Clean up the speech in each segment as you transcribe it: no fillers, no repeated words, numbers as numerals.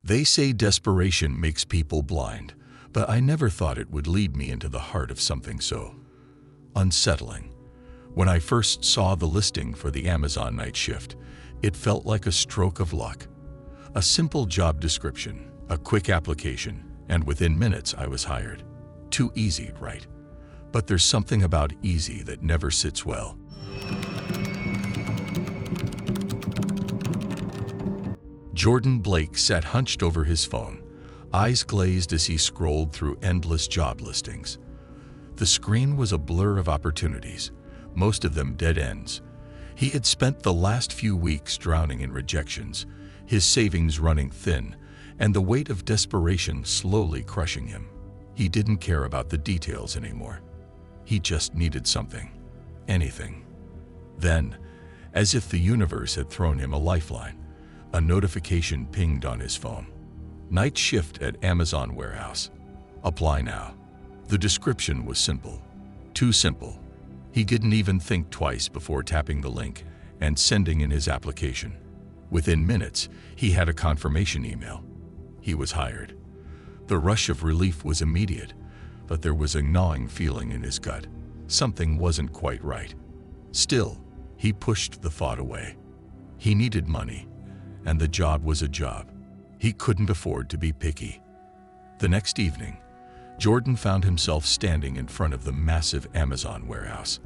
They say desperation makes people blind, but I never thought it would lead me into the heart of something so unsettling. When I first saw the listing for the Amazon night shift, it felt like a stroke of luck. A simple job description, a quick application, and within minutes I was hired. Too easy, right? But there's something about easy that never sits well. Jordan Blake sat hunched over his phone, eyes glazed as he scrolled through endless job listings. The screen was a blur of opportunities, most of them dead ends. He had spent the last few weeks drowning in rejections, his savings running thin, and the weight of desperation slowly crushing him. He didn't care about the details anymore. He just needed something, anything. Then, as if the universe had thrown him a lifeline, a notification pinged on his phone. Night shift at Amazon warehouse. Apply now. The description was simple. Too simple. He didn't even think twice before tapping the link and sending in his application. Within minutes, he had a confirmation email. He was hired. The rush of relief was immediate, but there was a gnawing feeling in his gut. Something wasn't quite right. Still, he pushed the thought away. He needed money, and the job was a job. He couldn't afford to be picky. The next evening, Jordan found himself standing in front of the massive Amazon warehouse.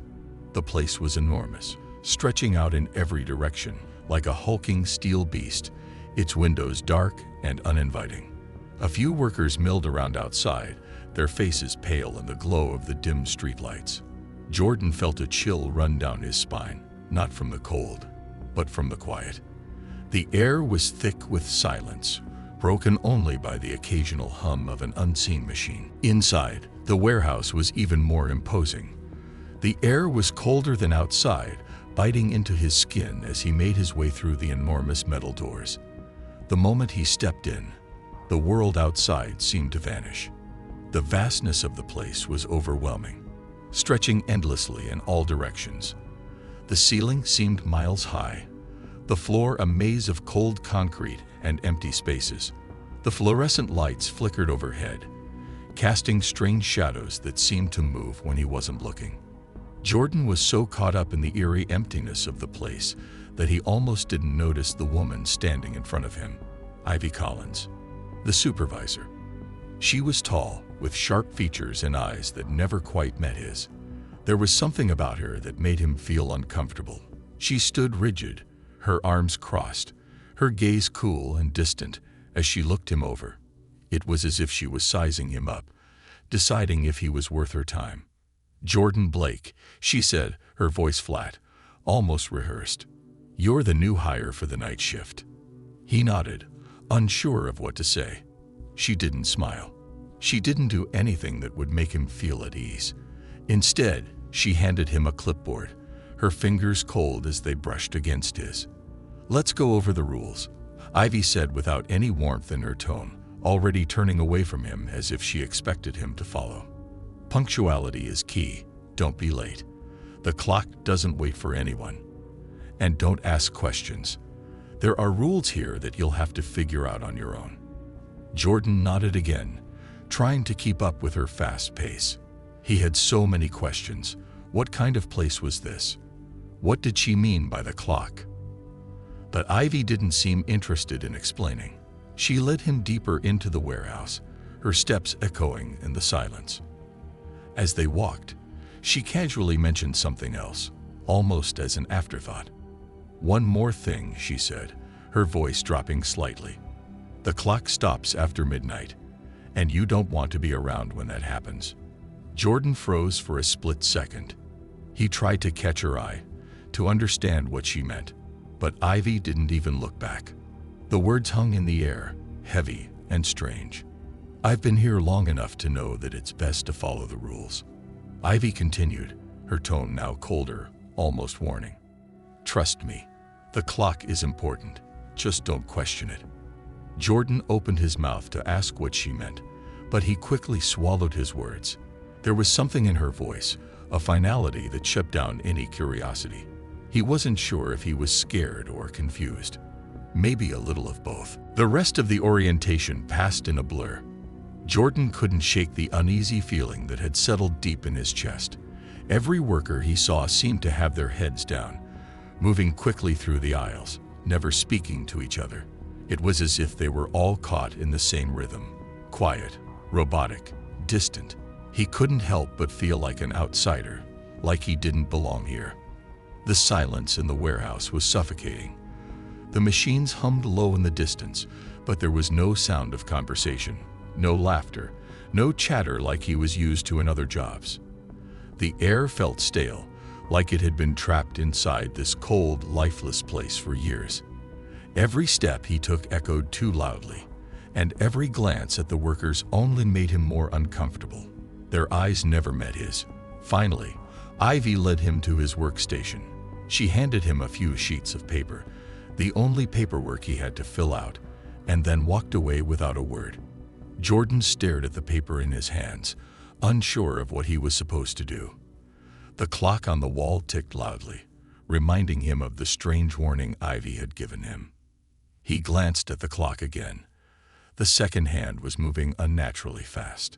The place was enormous, stretching out in every direction like a hulking steel beast, its windows dark and uninviting. A few workers milled around outside, their faces pale in the glow of the dim streetlights. Jordan felt a chill run down his spine, not from the cold, but from the quiet. The air was thick with silence, broken only by the occasional hum of an unseen machine. Inside, the warehouse was even more imposing. The air was colder than outside, biting into his skin as he made his way through the enormous metal doors. The moment he stepped in, the world outside seemed to vanish. The vastness of the place was overwhelming, stretching endlessly in all directions. The ceiling seemed miles high, the floor a maze of cold concrete and empty spaces. The fluorescent lights flickered overhead, casting strange shadows that seemed to move when he wasn't looking. Jordan was so caught up in the eerie emptiness of the place that he almost didn't notice the woman standing in front of him, Ivy Collins, the supervisor. She was tall, with sharp features and eyes that never quite met his. There was something about her that made him feel uncomfortable. She stood rigid, her arms crossed, her gaze cool and distant as she looked him over. It was as if she was sizing him up, deciding if he was worth her time. "Jordan Blake," she said, her voice flat, almost rehearsed. "You're the new hire for the night shift." He nodded, unsure of what to say. She didn't smile. She didn't do anything that would make him feel at ease. Instead, she handed him a clipboard, her fingers cold as they brushed against his. "Let's go over the rules," Ivy said without any warmth in her tone, already turning away from him as if she expected him to follow. "Punctuality is key. Don't be late. The clock doesn't wait for anyone. And don't ask questions. There are rules here that you'll have to figure out on your own." Jordan nodded again, trying to keep up with her fast pace. He had so many questions. What kind of place was this? What did she mean by the clock? But Ivy didn't seem interested in explaining. She led him deeper into the warehouse, her steps echoing in the silence. As they walked, she casually mentioned something else, almost as an afterthought. "One more thing," she said, her voice dropping slightly. "The clock stops after midnight, and you don't want to be around when that happens." Jordan froze for a split second. He tried to catch her eye, to understand what she meant, but Ivy didn't even look back. The words hung in the air, heavy and strange. "I've been here long enough to know that it's best to follow the rules," Ivy continued, her tone now colder, almost warning. "Trust me, the clock is important. Just don't question it." Jordan opened his mouth to ask what she meant, but he quickly swallowed his words. There was something in her voice, a finality that shut down any curiosity. He wasn't sure if he was scared or confused. maybe a little of both. The rest of the orientation passed in a blur. Jordan couldn't shake the uneasy feeling that had settled deep in his chest. Every worker he saw seemed to have their heads down, moving quickly through the aisles, never speaking to each other. It was as if they were all caught in the same rhythm, quiet, robotic, distant. He couldn't help but feel like an outsider, like he didn't belong here. The silence in the warehouse was suffocating. The machines hummed low in the distance, but there was no sound of conversation, no laughter, no chatter like he was used to in other jobs. The air felt stale, like it had been trapped inside this cold, lifeless place for years. Every step he took echoed too loudly, and every glance at the workers only made him more uncomfortable. Their eyes never met his. Finally, Ivy led him to his workstation. She handed him a few sheets of paper, the only paperwork he had to fill out, and then walked away without a word. Jordan stared at the paper in his hands, unsure of what he was supposed to do. The clock on the wall ticked loudly, reminding him of the strange warning Ivy had given him. He glanced at the clock again. The second hand was moving unnaturally fast.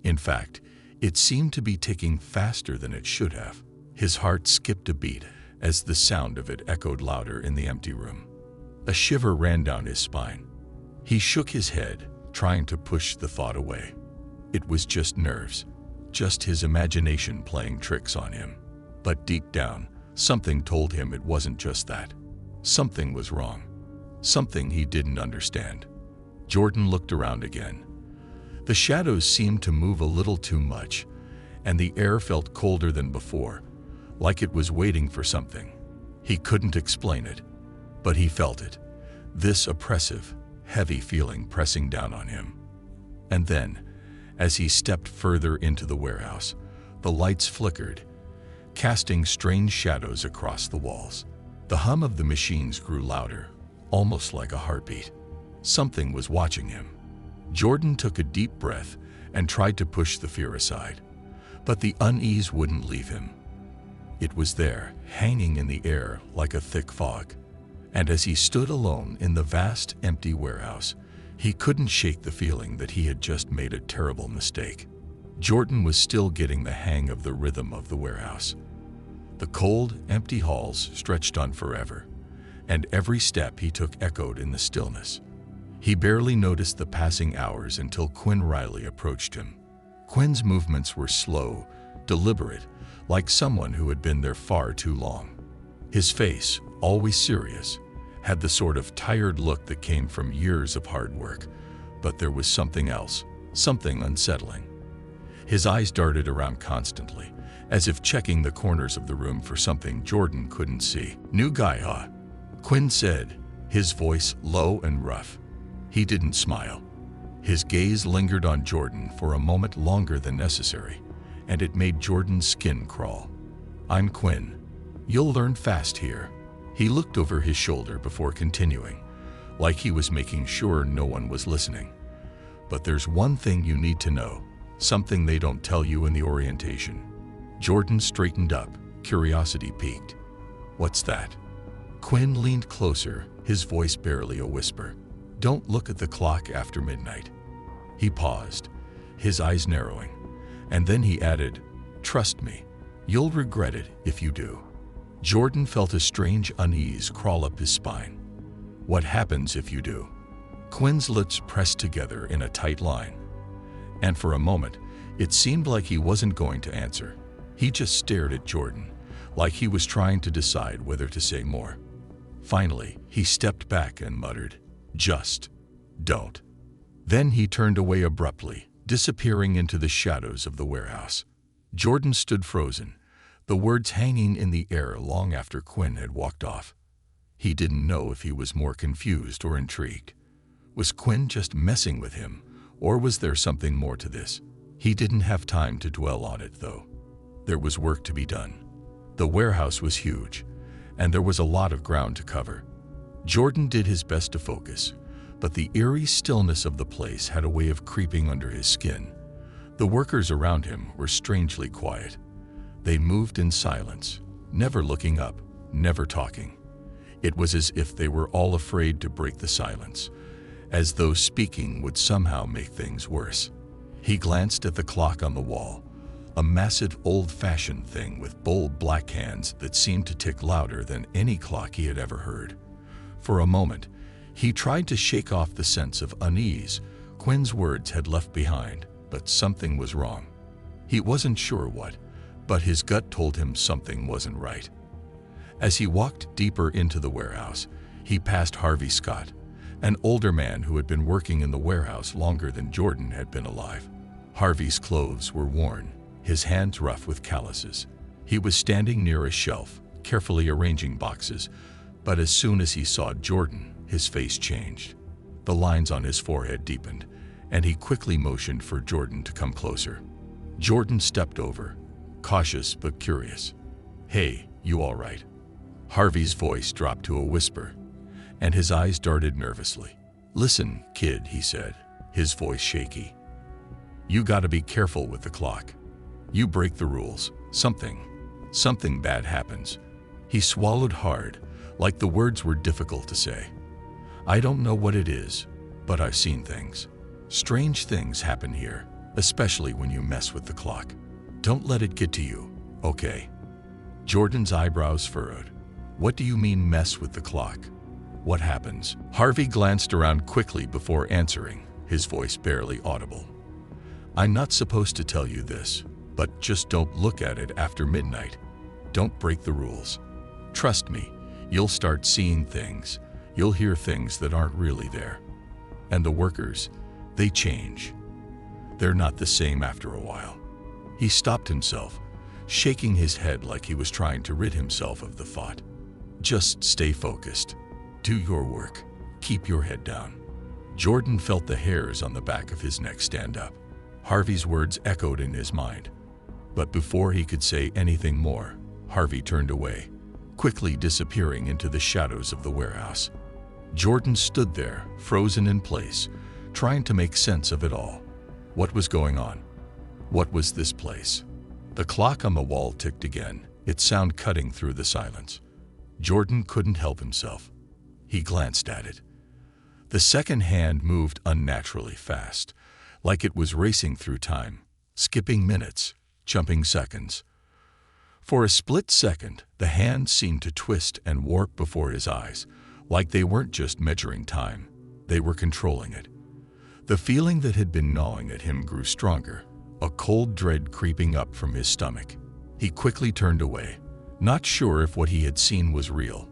In fact, it seemed to be ticking faster than it should have. His heart skipped a beat as the sound of it echoed louder in the empty room. A shiver ran down his spine. He shook his head, trying to push the thought away. It was just nerves, just his imagination playing tricks on him. But deep down, something told him it wasn't just that. Something was wrong. Something he didn't understand. Jordan looked around again. The shadows seemed to move a little too much, and the air felt colder than before, like it was waiting for something. He couldn't explain it, but he felt it, this oppressive, heavy feeling pressing down on him. And then, as he stepped further into the warehouse, the lights flickered, casting strange shadows across the walls. The hum of the machines grew louder, almost like a heartbeat. Something was watching him. Jordan took a deep breath and tried to push the fear aside, but the unease wouldn't leave him. It was there, hanging in the air like a thick fog. And as he stood alone in the vast, empty warehouse, he couldn't shake the feeling that he had just made a terrible mistake. Jordan was still getting the hang of the rhythm of the warehouse. The cold, empty halls stretched on forever, and every step he took echoed in the stillness. He barely noticed the passing hours until Quinn Riley approached him. Quinn's movements were slow, deliberate, like someone who had been there far too long. His face, always serious, had the sort of tired look that came from years of hard work, but there was something else, something unsettling. His eyes darted around constantly, as if checking the corners of the room for something Jordan couldn't see. "New guy, huh?" Quinn said, his voice low and rough. He didn't smile. His gaze lingered on Jordan for a moment longer than necessary, and it made Jordan's skin crawl. "I'm Quinn. You'll learn fast here." He looked over his shoulder before continuing, like he was making sure no one was listening. "But there's one thing you need to know, something they don't tell you in the orientation." Jordan straightened up, curiosity piqued. "What's that?" Quinn leaned closer, his voice barely a whisper. "Don't look at the clock after midnight." He paused, his eyes narrowing, and then he added, "Trust me, you'll regret it if you do." Jordan felt a strange unease crawl up his spine. "What happens if you do?" Quinn's lips pressed together in a tight line, and for a moment, it seemed like he wasn't going to answer. He just stared at Jordan, like he was trying to decide whether to say more. Finally, he stepped back and muttered, "Just don't." Then he turned away abruptly, disappearing into the shadows of the warehouse. Jordan stood frozen, the words hanging in the air long after Quinn had walked off. He didn't know if he was more confused or intrigued. Was Quinn just messing with him, or was there something more to this? He didn't have time to dwell on it, though. There was work to be done. The warehouse was huge, and there was a lot of ground to cover. Jordan did his best to focus, but the eerie stillness of the place had a way of creeping under his skin. The workers around him were strangely quiet. They moved in silence, never looking up, never talking. It was as if they were all afraid to break the silence, as though speaking would somehow make things worse. He glanced at the clock on the wall, a massive old-fashioned thing with bold black hands that seemed to tick louder than any clock he had ever heard. For a moment, he tried to shake off the sense of unease Quinn's words had left behind, but something was wrong. He wasn't sure what, but his gut told him something wasn't right. As he walked deeper into the warehouse, he passed Harvey Scott, an older man who had been working in the warehouse longer than Jordan had been alive. Harvey's clothes were worn, his hands rough with calluses. He was standing near a shelf, carefully arranging boxes, but as soon as he saw Jordan, his face changed. The lines on his forehead deepened, and he quickly motioned for Jordan to come closer. Jordan stepped over, cautious but curious. "Hey, you all right?" Harvey's voice dropped to a whisper, and his eyes darted nervously. "Listen, kid," he said, his voice shaky. "You gotta be careful with the clock. You break the rules, something bad happens." He swallowed hard, like the words were difficult to say. "I don't know what it is, but I've seen things. Strange things happen here, especially when you mess with the clock. Don't let it get to you, okay?" Jordan's eyebrows furrowed. "What do you mean mess with the clock? What happens?" Harvey glanced around quickly before answering, his voice barely audible. "I'm not supposed to tell you this, but just don't look at it after midnight. Don't break the rules. Trust me, you'll start seeing things. You'll hear things that aren't really there. And the workers, they change. They're not the same after a while." He stopped himself, shaking his head like he was trying to rid himself of the thought. "Just stay focused. Do your work. Keep your head down." Jordan felt the hairs on the back of his neck stand up. Harvey's words echoed in his mind. But before he could say anything more, Harvey turned away, quickly disappearing into the shadows of the warehouse. Jordan stood there, frozen in place, trying to make sense of it all. What was going on? What was this place? The clock on the wall ticked again, its sound cutting through the silence. Jordan couldn't help himself. He glanced at it. The second hand moved unnaturally fast, like it was racing through time, skipping minutes, jumping seconds. For a split second, the hand seemed to twist and warp before his eyes, like they weren't just measuring time, they were controlling it. The feeling that had been gnawing at him grew stronger, a cold dread creeping up from his stomach. He quickly turned away, not sure if what he had seen was real.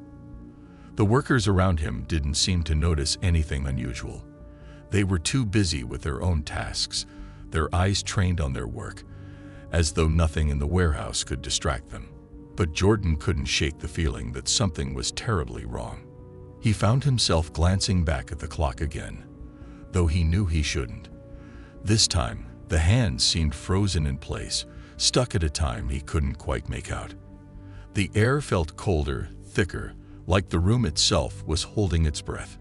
The workers around him didn't seem to notice anything unusual. They were too busy with their own tasks, their eyes trained on their work, as though nothing in the warehouse could distract them. But Jordan couldn't shake the feeling that something was terribly wrong. He found himself glancing back at the clock again, though he knew he shouldn't. This time, the hands seemed frozen in place, stuck at a time he couldn't quite make out. The air felt colder, thicker, like the room itself was holding its breath.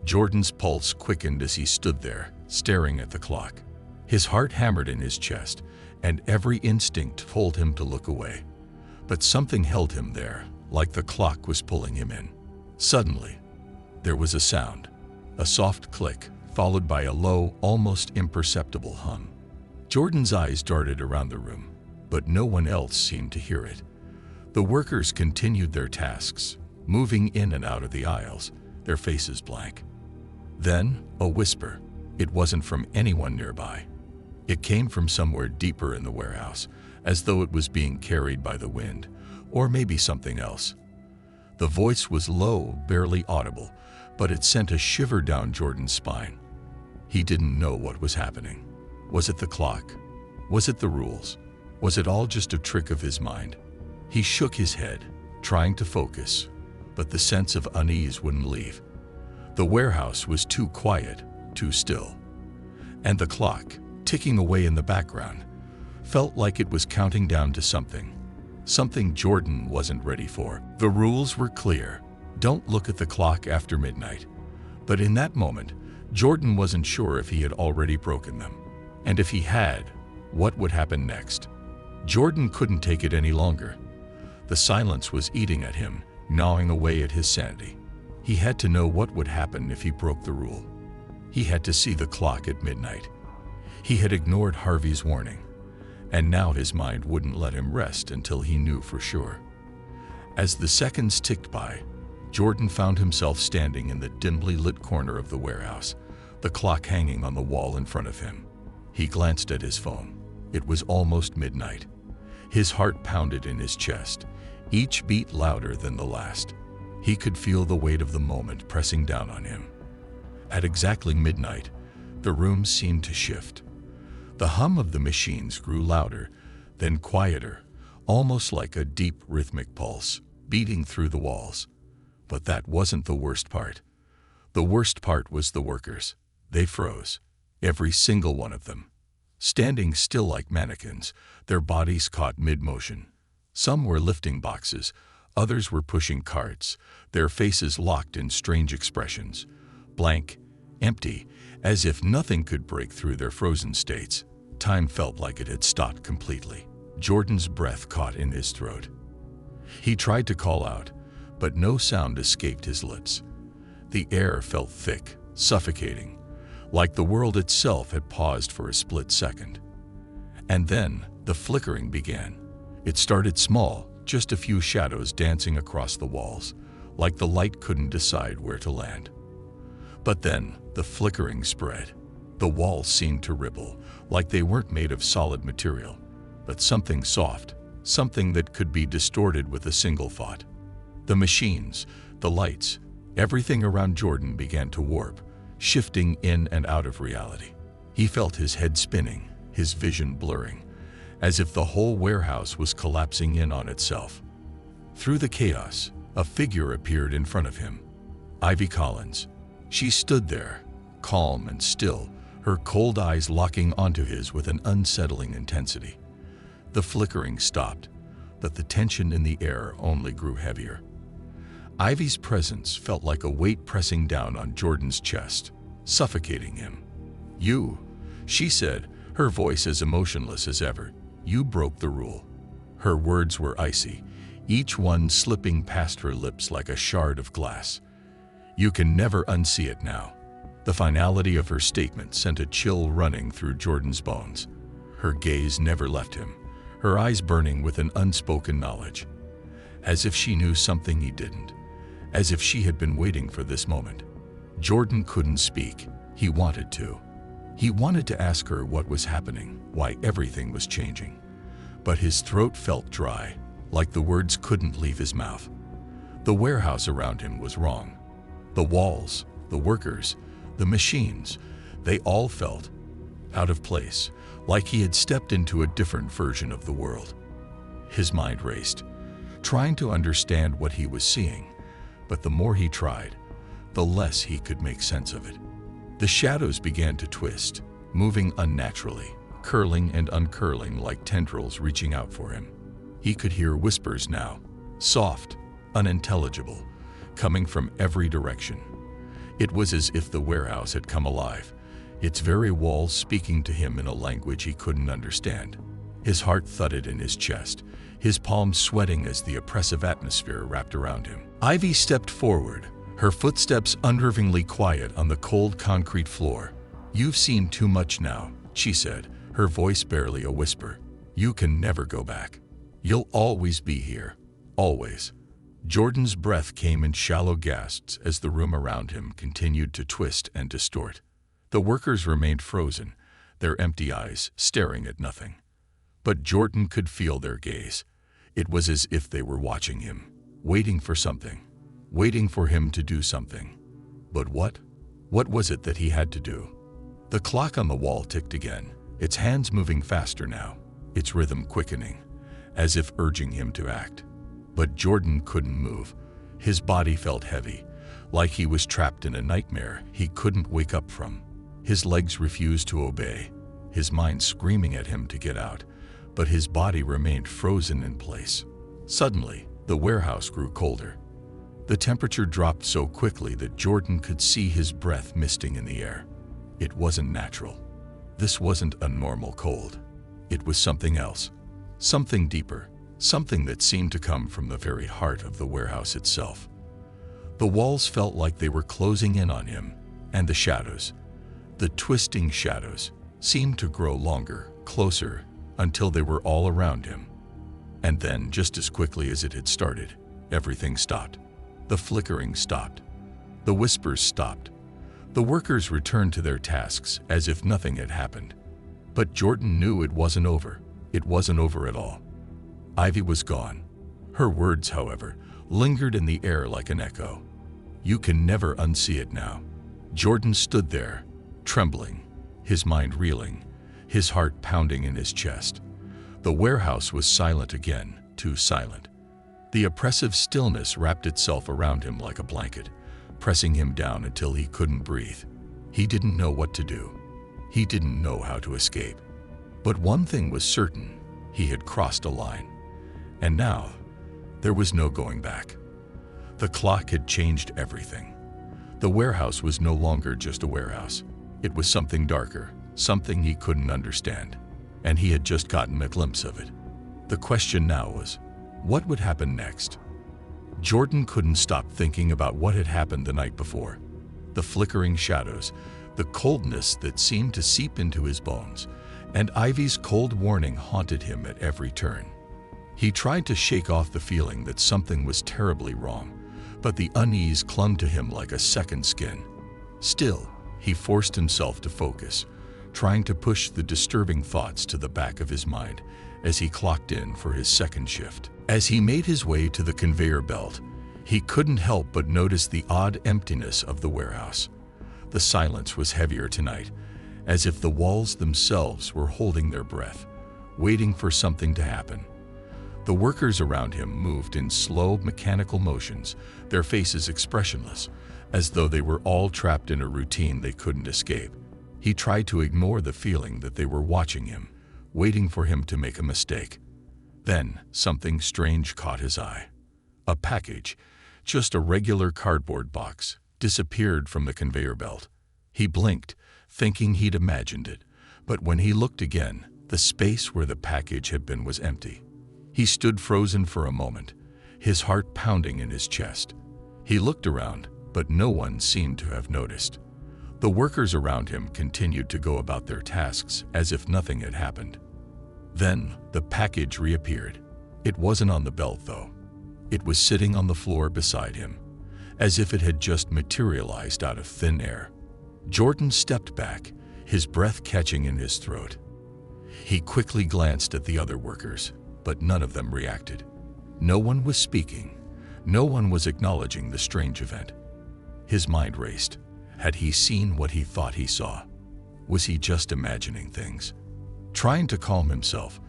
Jordan's pulse quickened as he stood there, staring at the clock. His heart hammered in his chest, and every instinct told him to look away. But something held him there, like the clock was pulling him in. Suddenly, there was a sound, a soft click, followed by a low, almost imperceptible hum. Jordan's eyes darted around the room, but no one else seemed to hear it. The workers continued their tasks, moving in and out of the aisles, their faces blank. Then, a whisper. It wasn't from anyone nearby. It came from somewhere deeper in the warehouse, as though it was being carried by the wind, or maybe something else. The voice was low, barely audible, but it sent a shiver down Jordan's spine. He didn't know what was happening. Was it the clock? Was it the rules? Was it all just a trick of his mind? He shook his head, trying to focus, but the sense of unease wouldn't leave. The warehouse was too quiet, too still. And the clock, ticking away in the background, felt like it was counting down to something Jordan wasn't ready for. The rules were clear. Don't look at the clock after midnight. But in that moment, Jordan wasn't sure if he had already broken them. And if he had, what would happen next? Jordan couldn't take it any longer. The silence was eating at him, gnawing away at his sanity. He had to know what would happen if he broke the rule. He had to see the clock at midnight. He had ignored Harvey's warning, and now his mind wouldn't let him rest until he knew for sure. As the seconds ticked by, Jordan found himself standing in the dimly lit corner of the warehouse, the clock hanging on the wall in front of him. He glanced at his phone. It was almost midnight. His heart pounded in his chest, each beat louder than the last. He could feel the weight of the moment pressing down on him. At exactly midnight, the room seemed to shift. The hum of the machines grew louder, then quieter, almost like a deep rhythmic pulse beating through the walls. But that wasn't the worst part. The worst part was the workers. They froze, every single one of them, standing still like mannequins, their bodies caught mid-motion. Some were lifting boxes, others were pushing carts, their faces locked in strange expressions, blank, empty, as if nothing could break through their frozen states. Time felt like it had stopped completely. Jordan's breath caught in his throat. He tried to call out, but no sound escaped his lips. The air felt thick, suffocating, like the world itself had paused for a split second. And then the flickering began. It started small, just a few shadows dancing across the walls, like the light couldn't decide where to land. But then the flickering spread. The walls seemed to ripple, like they weren't made of solid material, but something soft, something that could be distorted with a single thought. The machines, the lights, everything around Jordan began to warp, shifting in and out of reality. He felt his head spinning, his vision blurring, as if the whole warehouse was collapsing in on itself. Through the chaos, a figure appeared in front of him. Ivy Collins. She stood there, calm and still, her cold eyes locking onto his with an unsettling intensity. The flickering stopped, but the tension in the air only grew heavier. Ivy's presence felt like a weight pressing down on Jordan's chest, suffocating him. "You," she said, her voice as emotionless as ever. "You broke the rule." Her words were icy, each one slipping past her lips like a shard of glass. "You can never unsee it now." The finality of her statement sent a chill running through Jordan's bones. Her gaze never left him, her eyes burning with an unspoken knowledge. As if she knew something he didn't, as if she had been waiting for this moment. Jordan couldn't speak. He wanted to. He wanted to ask her what was happening, why everything was changing. But his throat felt dry, like the words couldn't leave his mouth. The warehouse around him was wrong. The walls, the workers, the machines, they all felt out of place, like he had stepped into a different version of the world. His mind raced, trying to understand what he was seeing, but the more he tried, the less he could make sense of it. The shadows began to twist, moving unnaturally, curling and uncurling like tendrils reaching out for him. He could hear whispers now, soft, unintelligible, coming from every direction. It was as if the warehouse had come alive, its very walls speaking to him in a language he couldn't understand. His heart thudded in his chest, his palms sweating as the oppressive atmosphere wrapped around him. Ivy stepped forward, her footsteps unnervingly quiet on the cold concrete floor. "You've seen too much now," she said, her voice barely a whisper. "You can never go back. You'll always be here. Always." Jordan's breath came in shallow gasps as the room around him continued to twist and distort. The workers remained frozen, their empty eyes staring at nothing. But Jordan could feel their gaze. It was as if they were watching him, waiting for something, waiting for him to do something. But what? What was it that he had to do? The clock on the wall ticked again, its hands moving faster now, its rhythm quickening, as if urging him to act. But Jordan couldn't move. His body felt heavy, like he was trapped in a nightmare he couldn't wake up from. His legs refused to obey, his mind screaming at him to get out, but his body remained frozen in place. Suddenly, the warehouse grew colder. The temperature dropped so quickly that Jordan could see his breath misting in the air. It wasn't natural. This wasn't a normal cold. It was something else, something deeper, something that seemed to come from the very heart of the warehouse itself. The walls felt like they were closing in on him, and the shadows, the twisting shadows, seemed to grow longer, closer, until they were all around him. And then, just as quickly as it had started, everything stopped. The flickering stopped. The whispers stopped. The workers returned to their tasks as if nothing had happened. But Jordan knew it wasn't over. It wasn't over at all. Ivy was gone. Her words, however, lingered in the air like an echo. You can never unsee it now. Jordan stood there, trembling, his mind reeling, his heart pounding in his chest. The warehouse was silent again, too silent. The oppressive stillness wrapped itself around him like a blanket, pressing him down until he couldn't breathe. He didn't know what to do. He didn't know how to escape. But one thing was certain: he had crossed a line. And now, there was no going back. The clock had changed everything. The warehouse was no longer just a warehouse. It was something darker, something he couldn't understand. And he had just gotten a glimpse of it. The question now was, what would happen next? Jordan couldn't stop thinking about what had happened the night before. The flickering shadows, the coldness that seemed to seep into his bones, and Ivy's cold warning haunted him at every turn. He tried to shake off the feeling that something was terribly wrong, but the unease clung to him like a second skin. Still, he forced himself to focus, trying to push the disturbing thoughts to the back of his mind as he clocked in for his second shift. As he made his way to the conveyor belt, he couldn't help but notice the odd emptiness of the warehouse. The silence was heavier tonight, as if the walls themselves were holding their breath, waiting for something to happen. The workers around him moved in slow, mechanical motions, their faces expressionless, as though they were all trapped in a routine they couldn't escape. He tried to ignore the feeling that they were watching him, waiting for him to make a mistake. Then, something strange caught his eye. A package, just a regular cardboard box, disappeared from the conveyor belt. He blinked, thinking he'd imagined it, but when he looked again, the space where the package had been was empty. He stood frozen for a moment, his heart pounding in his chest. He looked around, but no one seemed to have noticed. The workers around him continued to go about their tasks as if nothing had happened. Then, the package reappeared. It wasn't on the belt, though. It was sitting on the floor beside him, as if it had just materialized out of thin air. Jordan stepped back, his breath catching in his throat. He quickly glanced at the other workers, but none of them reacted. No one was speaking. No one was acknowledging the strange event. His mind raced. Had he seen what he thought he saw? Was he just imagining things? Trying to calm himself,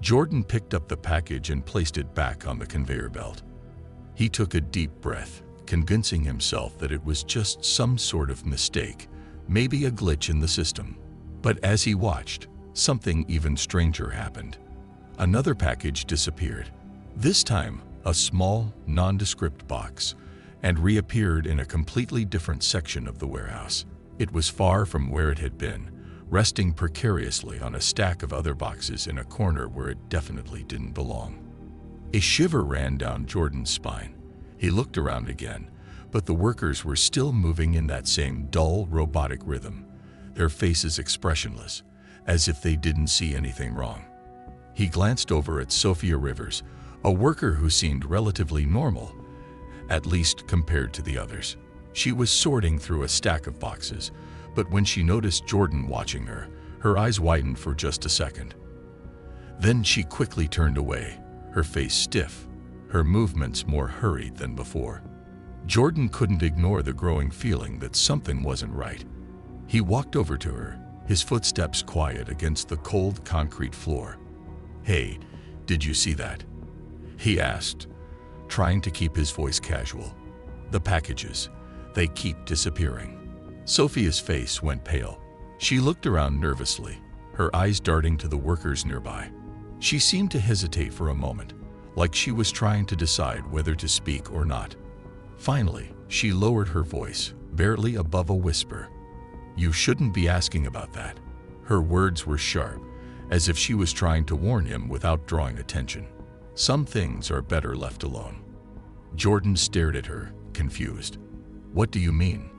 Jordan picked up the package and placed it back on the conveyor belt. He took a deep breath, convincing himself that it was just some sort of mistake, maybe a glitch in the system. But as he watched, something even stranger happened. Another package disappeared, this time a small, nondescript box, and reappeared in a completely different section of the warehouse. It was far from where it had been, resting precariously on a stack of other boxes in a corner where it definitely didn't belong. A shiver ran down Jordan's spine. He looked around again, but the workers were still moving in that same dull, robotic rhythm, their faces expressionless, as if they didn't see anything wrong. He glanced over at Sophia Rivers, a worker who seemed relatively normal, at least compared to the others. She was sorting through a stack of boxes, but when she noticed Jordan watching her, her eyes widened for just a second. Then she quickly turned away, her face stiff, her movements more hurried than before. Jordan couldn't ignore the growing feeling that something wasn't right. He walked over to her, his footsteps quiet against the cold concrete floor. "Hey, did you see that?" he asked, trying to keep his voice casual. "The packages, they keep disappearing." Sophia's face went pale. She looked around nervously, her eyes darting to the workers nearby. She seemed to hesitate for a moment, like she was trying to decide whether to speak or not. Finally, she lowered her voice, barely above a whisper. "You shouldn't be asking about that." Her words were sharp, as if she was trying to warn him without drawing attention. Some things are better left alone. Jordan stared at her, confused. What do you mean?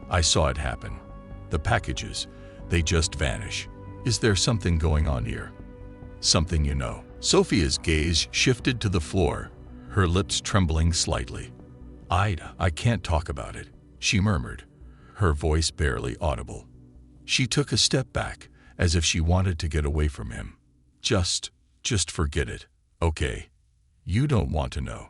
I saw it happen. The packages, they just vanish. Is there something going on here? Something you know. Sophia's gaze shifted to the floor, her lips trembling slightly. I can't talk about it, she murmured, her voice barely audible. She took a step back, as if she wanted to get away from him. Just forget it, okay? You don't want to know.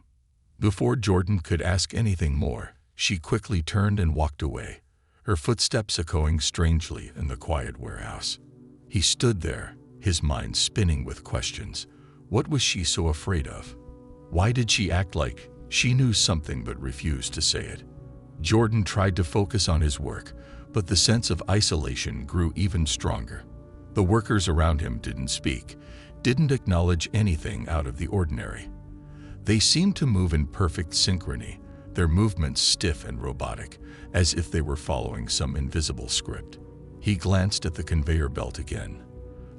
Before Jordan could ask anything more, she quickly turned and walked away, her footsteps echoing strangely in the quiet warehouse. He stood there, his mind spinning with questions. What was she so afraid of? Why did she act like she knew something but refused to say it? Jordan tried to focus on his work, but the sense of isolation grew even stronger. The workers around him didn't speak, didn't acknowledge anything out of the ordinary. They seemed to move in perfect synchrony, their movements stiff and robotic, as if they were following some invisible script. He glanced at the conveyor belt again.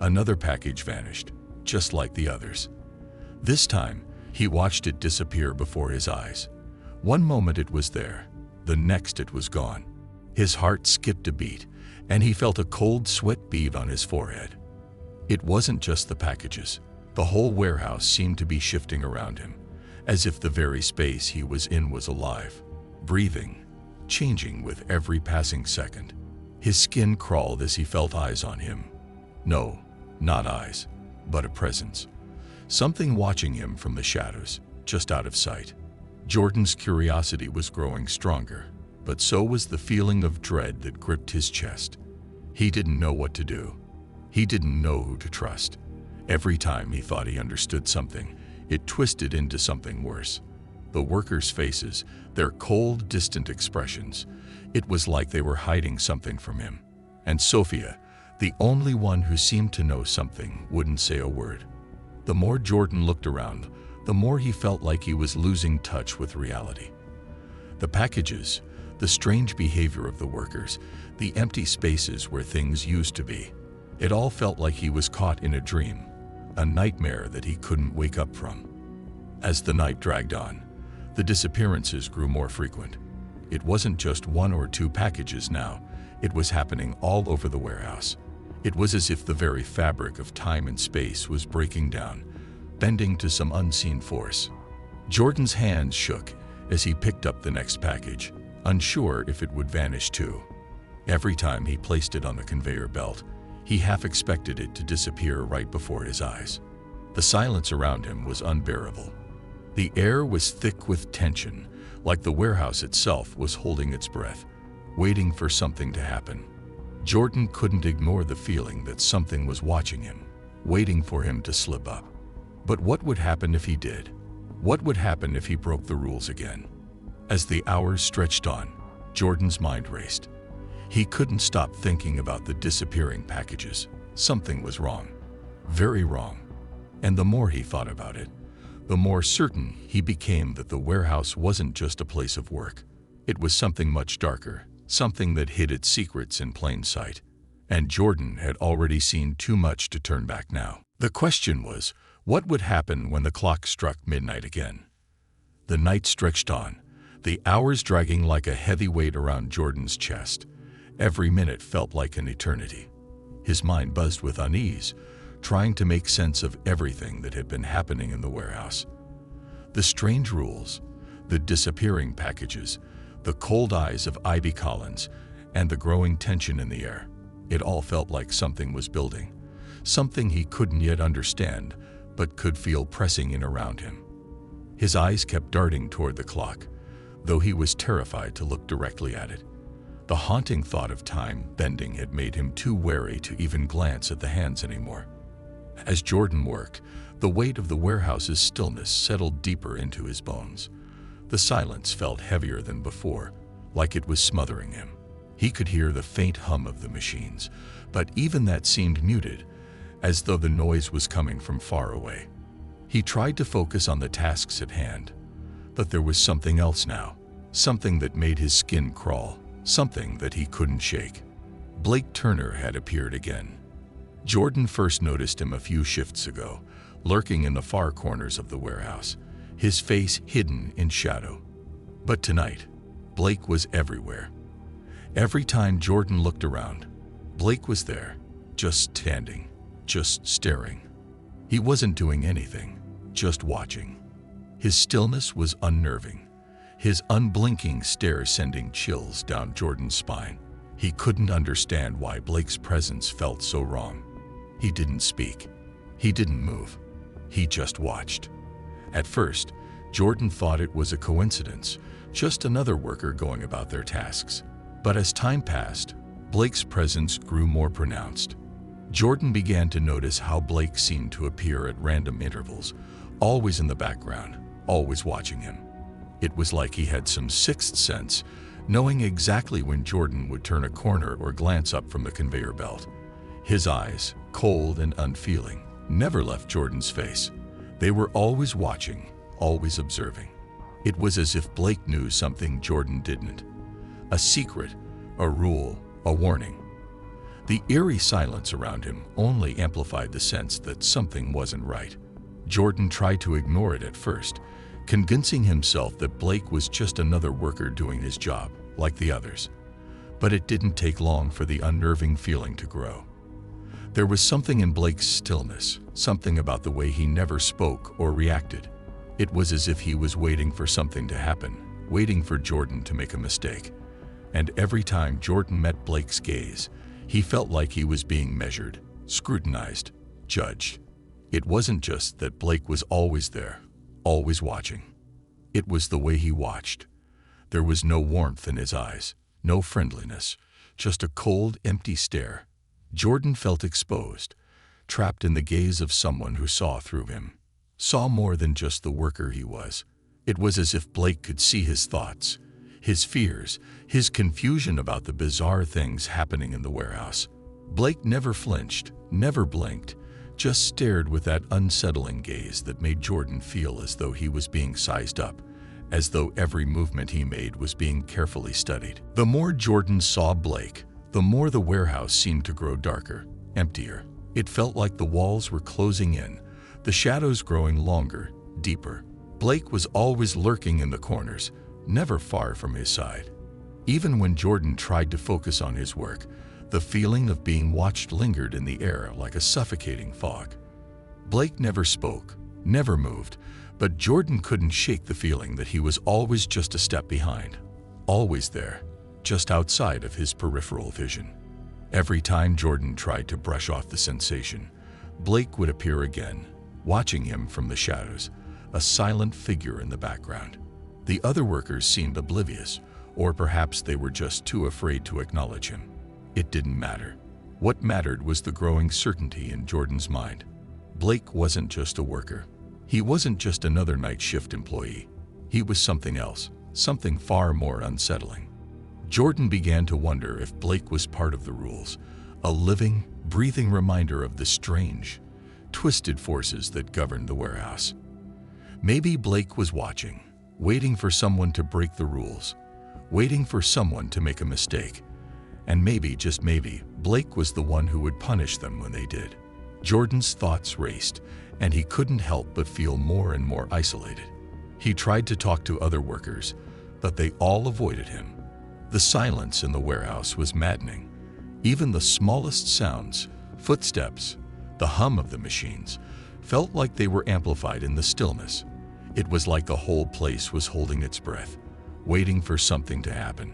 Another package vanished, just like the others. This time, he watched it disappear before his eyes. One moment it was there, the next it was gone. His heart skipped a beat, and he felt a cold sweat bead on his forehead. It wasn't just the packages. The whole warehouse seemed to be shifting around him, as if the very space he was in was alive, breathing, changing with every passing second. His skin crawled as he felt eyes on him. No, not eyes, but a presence. Something watching him from the shadows, just out of sight. Jordan's curiosity was growing stronger, but so was the feeling of dread that gripped his chest. He didn't know what to do. He didn't know who to trust. Every time he thought he understood something, it twisted into something worse. The workers' faces, their cold, distant expressions, it was like they were hiding something from him. And Sophia, the only one who seemed to know something, wouldn't say a word. The more Jordan looked around, the more he felt like he was losing touch with reality. The packages, the strange behavior of the workers, the empty spaces where things used to be. It all felt like he was caught in a dream, a nightmare that he couldn't wake up from. As the night dragged on, the disappearances grew more frequent. It wasn't just one or two packages now, it was happening all over the warehouse. It was as if the very fabric of time and space was breaking down, bending to some unseen force. Jordan's hands shook as he picked up the next package, unsure if it would vanish too. Every time he placed it on the conveyor belt, he half expected it to disappear right before his eyes. The silence around him was unbearable. The air was thick with tension, like the warehouse itself was holding its breath, waiting for something to happen. Jordan couldn't ignore the feeling that something was watching him, waiting for him to slip up. But what would happen if he did? What would happen if he broke the rules again? As the hours stretched on, Jordan's mind raced. He couldn't stop thinking about the disappearing packages. Something was wrong, very wrong. And the more he thought about it, the more certain he became that the warehouse wasn't just a place of work. It was something much darker, something that hid its secrets in plain sight. And Jordan had already seen too much to turn back now. The question was, what would happen when the clock struck midnight again? The night stretched on, the hours dragging like a heavy weight around Jordan's chest. Every minute felt like an eternity. His mind buzzed with unease, trying to make sense of everything that had been happening in the warehouse. The strange rules, the disappearing packages, the cold eyes of Ivy Collins, and the growing tension in the air. It all felt like something was building, something he couldn't yet understand, but could feel pressing in around him. His eyes kept darting toward the clock, though he was terrified to look directly at it. The haunting thought of time bending had made him too wary to even glance at the hands anymore. As Jordan worked, the weight of the warehouse's stillness settled deeper into his bones. The silence felt heavier than before, like it was smothering him. He could hear the faint hum of the machines, but even that seemed muted, as though the noise was coming from far away. He tried to focus on the tasks at hand, but there was something else now, something that made his skin crawl, something that he couldn't shake. Blake Turner had appeared again. Jordan first noticed him a few shifts ago, lurking in the far corners of the warehouse, his face hidden in shadow. But tonight, Blake was everywhere. Every time Jordan looked around, Blake was there, just standing, just staring. He wasn't doing anything, just watching. His stillness was unnerving, his unblinking stare sending chills down Jordan's spine. He couldn't understand why Blake's presence felt so wrong. He didn't speak. He didn't move. He just watched. At first, Jordan thought it was a coincidence, just another worker going about their tasks. But as time passed, Blake's presence grew more pronounced. Jordan began to notice how Blake seemed to appear at random intervals, always in the background, always watching him. It was like he had some sixth sense, knowing exactly when Jordan would turn a corner or glance up from the conveyor belt. His eyes, cold and unfeeling, never left Jordan's face. They were always watching, always observing. It was as if Blake knew something Jordan didn't. A secret, a rule, a warning. The eerie silence around him only amplified the sense that something wasn't right. Jordan tried to ignore it at first, convincing himself that Blake was just another worker doing his job, like the others. But it didn't take long for the unnerving feeling to grow. There was something in Blake's stillness, something about the way he never spoke or reacted. It was as if he was waiting for something to happen, waiting for Jordan to make a mistake. And every time Jordan met Blake's gaze, he felt like he was being measured, scrutinized, judged. It wasn't just that Blake was always there, always watching. It was the way he watched. There was no warmth in his eyes, no friendliness, just a cold, empty stare. Jordan felt exposed, trapped in the gaze of someone who saw through him, saw more than just the worker he was. It was as if Blake could see his thoughts, his fears, his confusion about the bizarre things happening in the warehouse. Blake never flinched, never blinked, just stared with that unsettling gaze that made Jordan feel as though he was being sized up, as though every movement he made was being carefully studied. The more Jordan saw Blake, the more the warehouse seemed to grow darker, emptier. It felt like the walls were closing in, the shadows growing longer, deeper. Blake was always lurking in the corners, never far from his side. Even when Jordan tried to focus on his work, the feeling of being watched lingered in the air like a suffocating fog. Blake never spoke, never moved, but Jordan couldn't shake the feeling that he was always just a step behind, always there, just outside of his peripheral vision. Every time Jordan tried to brush off the sensation, Blake would appear again, watching him from the shadows, a silent figure in the background. The other workers seemed oblivious, or perhaps they were just too afraid to acknowledge him. It didn't matter. What mattered was the growing certainty in Jordan's mind. Blake wasn't just a worker. He wasn't just another night shift employee. He was something else, something far more unsettling. Jordan began to wonder if Blake was part of the rules, a living, breathing reminder of the strange, twisted forces that governed the warehouse. Maybe Blake was watching, waiting for someone to break the rules, waiting for someone to make a mistake. And maybe, just maybe, Blake was the one who would punish them when they did. Jordan's thoughts raced, and he couldn't help but feel more and more isolated. He tried to talk to other workers, but they all avoided him. The silence in the warehouse was maddening. Even the smallest sounds, footsteps, the hum of the machines, felt like they were amplified in the stillness. It was like the whole place was holding its breath, waiting for something to happen.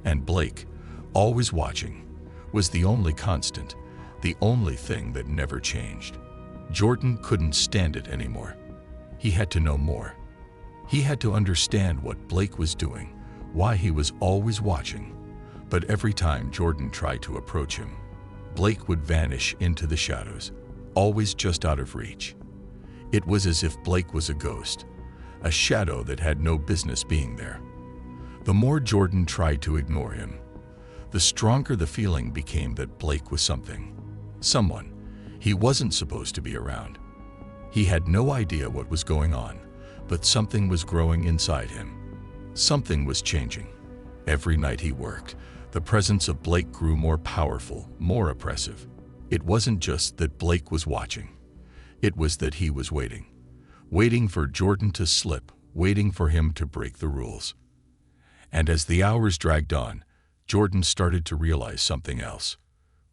And Blake, always watching, was the only constant, the only thing that never changed. Jordan couldn't stand it anymore. He had to know more. He had to understand what Blake was doing, why he was always watching. But every time Jordan tried to approach him, Blake would vanish into the shadows, always just out of reach. It was as if Blake was a ghost, a shadow that had no business being there. The more Jordan tried to ignore him, the stronger the feeling became that Blake was someone he wasn't supposed to be around. He had no idea what was going on, but something was growing inside him. Something was changing. Every night he worked, the presence of Blake grew more powerful, more oppressive. It wasn't just that Blake was watching. It was that he was waiting. Waiting for Jordan to slip, waiting for him to break the rules. And as the hours dragged on, Jordan started to realize something else.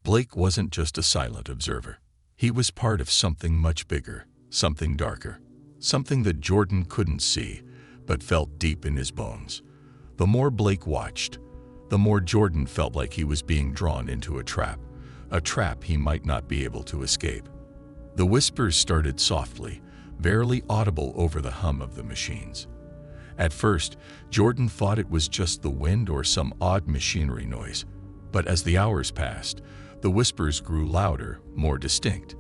Blake wasn't just a silent observer. He was part of something much bigger, something darker, something that Jordan couldn't see, but felt deep in his bones. The more Blake watched, the more Jordan felt like he was being drawn into a trap he might not be able to escape. The whispers started softly, barely audible over the hum of the machines. At first, Jordan thought it was just the wind or some odd machinery noise, but as the hours passed, the whispers grew louder, more distinct.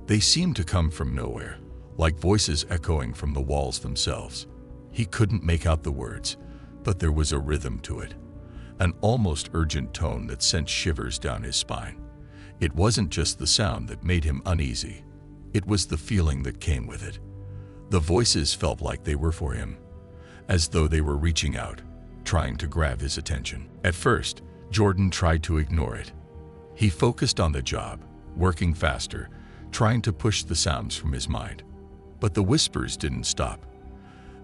They seemed to come from nowhere, like voices echoing from the walls themselves. He couldn't make out the words, but there was a rhythm to it, an almost urgent tone that sent shivers down his spine. It wasn't just the sound that made him uneasy. It was the feeling that came with it. The voices felt like they were for him, as though they were reaching out, trying to grab his attention. At first, Jordan tried to ignore it. He focused on the job, working faster, trying to push the sounds from his mind. But the whispers didn't stop.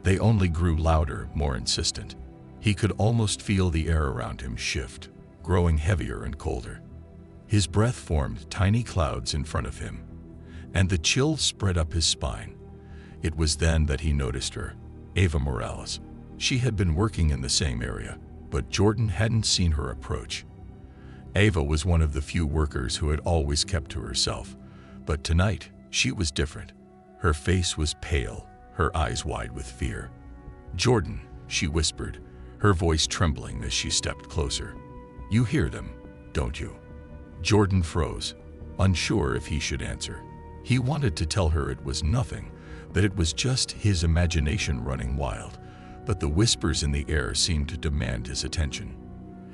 They only grew louder, more insistent. He could almost feel the air around him shift, growing heavier and colder. His breath formed tiny clouds in front of him, and the chill spread up his spine. It was then that he noticed her, Ava Morales. She had been working in the same area, but Jordan hadn't seen her approach. Ava was one of the few workers who had always kept to herself, but tonight she was different. Her face was pale, her eyes wide with fear. "Jordan," she whispered, her voice trembling as she stepped closer. "You hear them, don't you?" Jordan froze, unsure if he should answer. He wanted to tell her it was nothing, that it was just his imagination running wild, but the whispers in the air seemed to demand his attention.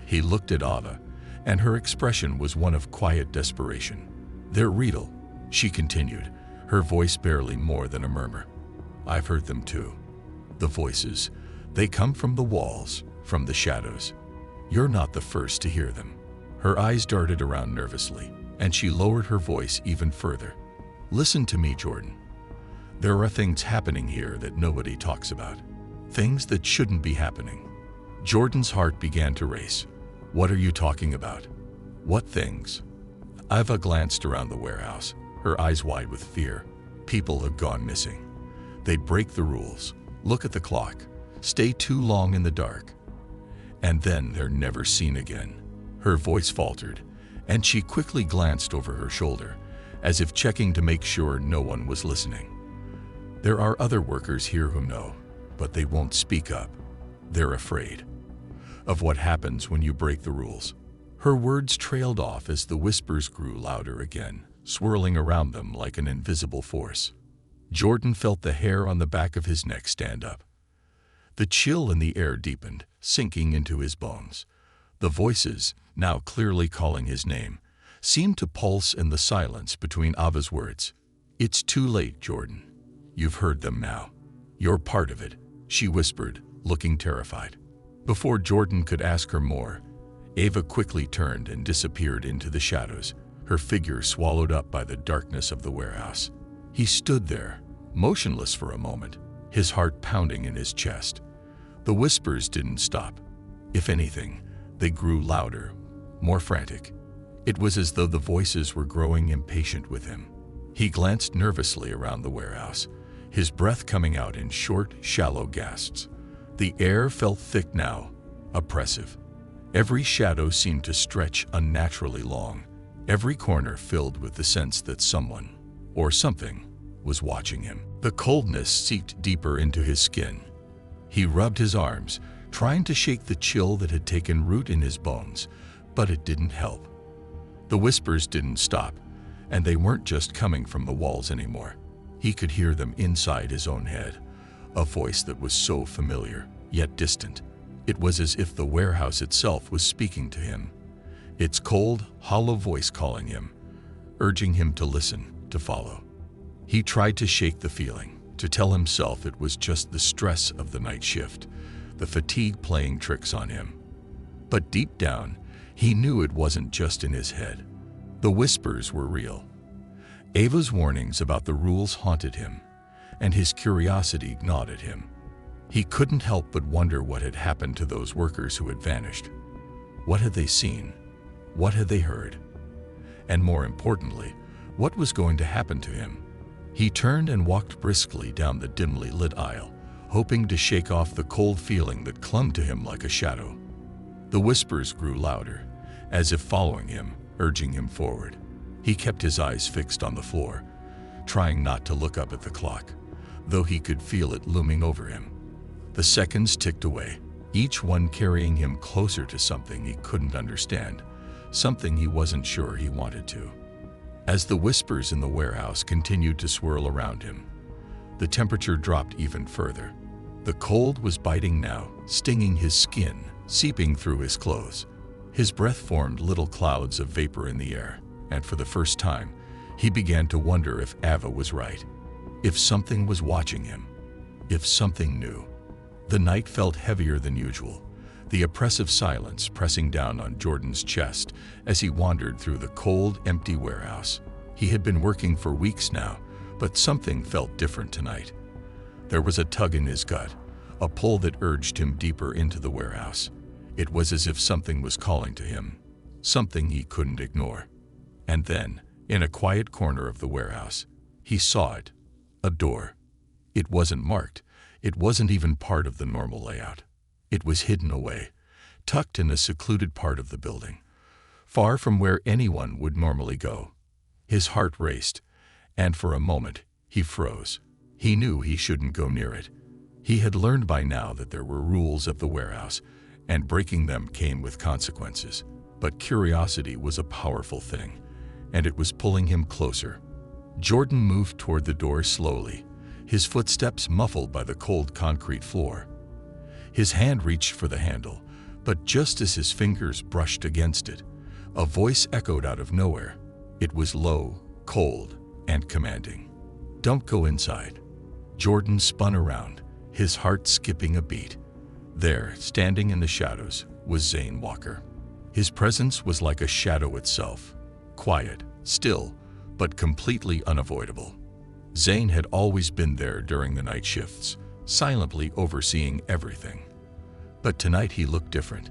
He looked at Ava, and her expression was one of quiet desperation. "They're real," she continued, her voice barely more than a murmur. "I've heard them too. The voices, they come from the walls, from the shadows. You're not the first to hear them." Her eyes darted around nervously, and she lowered her voice even further. "Listen to me, Jordan. There are things happening here that nobody talks about. Things that shouldn't be happening." Jordan's heart began to race. "What are you talking about? What things?" Ava glanced around the warehouse, her eyes wide with fear. People had gone missing. They'd break the rules, look at the clock, stay too long in the dark, and then they're never seen again. Her voice faltered, and she quickly glanced over her shoulder, as if checking to make sure no one was listening. "There are other workers here who know, but they won't speak up. They're afraid of what happens when you break the rules." Her words trailed off as the whispers grew louder again, swirling around them like an invisible force. Jordan felt the hair on the back of his neck stand up. The chill in the air deepened, sinking into his bones. The voices, now clearly calling his name, seemed to pulse in the silence between Ava's words. "It's too late, Jordan. You've heard them now. You're part of it," she whispered, looking terrified. Before Jordan could ask her more, Ava quickly turned and disappeared into the shadows, her figure swallowed up by the darkness of the warehouse. He stood there, motionless for a moment, his heart pounding in his chest. The whispers didn't stop. If anything, they grew louder, more frantic. It was as though the voices were growing impatient with him. He glanced nervously around the warehouse, his breath coming out in short, shallow gasps. The air felt thick now, oppressive. Every shadow seemed to stretch unnaturally long, every corner filled with the sense that someone, or something, was watching him. The coldness seeped deeper into his skin. He rubbed his arms, trying to shake the chill that had taken root in his bones, but it didn't help. The whispers didn't stop, and they weren't just coming from the walls anymore. He could hear them inside his own head, a voice that was so familiar, yet distant. It was as if the warehouse itself was speaking to him, its cold, hollow voice calling him, urging him to listen, to follow. He tried to shake the feeling, to tell himself it was just the stress of the night shift, the fatigue playing tricks on him. But deep down, he knew it wasn't just in his head. The whispers were real. Ava's warnings about the rules haunted him, and his curiosity gnawed at him. He couldn't help but wonder what had happened to those workers who had vanished. What had they seen? What had they heard? And more importantly, what was going to happen to him? He turned and walked briskly down the dimly lit aisle, hoping to shake off the cold feeling that clung to him like a shadow. The whispers grew louder, as if following him, urging him forward. He kept his eyes fixed on the floor, trying not to look up at the clock, though he could feel it looming over him. The seconds ticked away, each one carrying him closer to something he couldn't understand, something he wasn't sure he wanted to. As the whispers in the warehouse continued to swirl around him, the temperature dropped even further. The cold was biting now, stinging his skin, seeping through his clothes. His breath formed little clouds of vapor in the air, and for the first time, he began to wonder if Ava was right, if something was watching him, if something knew. The night felt heavier than usual, the oppressive silence pressing down on Jordan's chest as he wandered through the cold, empty warehouse. He had been working for weeks now, but something felt different tonight. There was a tug in his gut, a pull that urged him deeper into the warehouse. It was as if something was calling to him, something he couldn't ignore. And then, in a quiet corner of the warehouse, he saw it, a door. It wasn't marked. It wasn't even part of the normal layout. It was hidden away, tucked in a secluded part of the building, far from where anyone would normally go. His heart raced, and for a moment, he froze. He knew he shouldn't go near it. He had learned by now that there were rules at the warehouse, and breaking them came with consequences. But curiosity was a powerful thing, and it was pulling him closer. Jordan moved toward the door slowly, his footsteps muffled by the cold concrete floor. His hand reached for the handle, but just as his fingers brushed against it, a voice echoed out of nowhere. It was low, cold, and commanding. "Don't go inside." Jordan spun around, his heart skipping a beat. There, standing in the shadows, was Zane Walker. His presence was like a shadow itself, quiet, still, but completely unavoidable. Zane had always been there during the night shifts, silently overseeing everything. But tonight he looked different.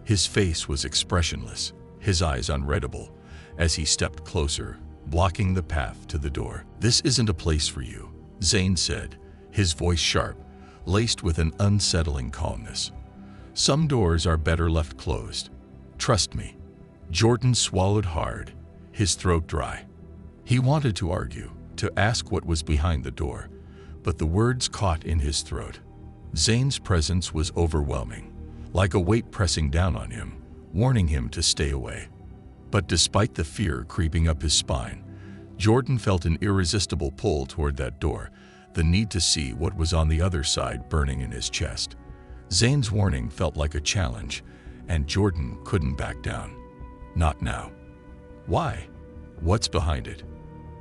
His face was expressionless, his eyes unreadable, as he stepped closer, blocking the path to the door. "This isn't a place for you," Zane said, his voice sharp, laced with an unsettling calmness. "Some doors are better left closed. Trust me." Jordan swallowed hard, his throat dry. He wanted to argue, to ask what was behind the door, but the words caught in his throat. Zane's presence was overwhelming, like a weight pressing down on him, warning him to stay away. But despite the fear creeping up his spine, Jordan felt an irresistible pull toward that door, the need to see what was on the other side burning in his chest. Zane's warning felt like a challenge, and Jordan couldn't back down. Not now. "Why? What's behind it?"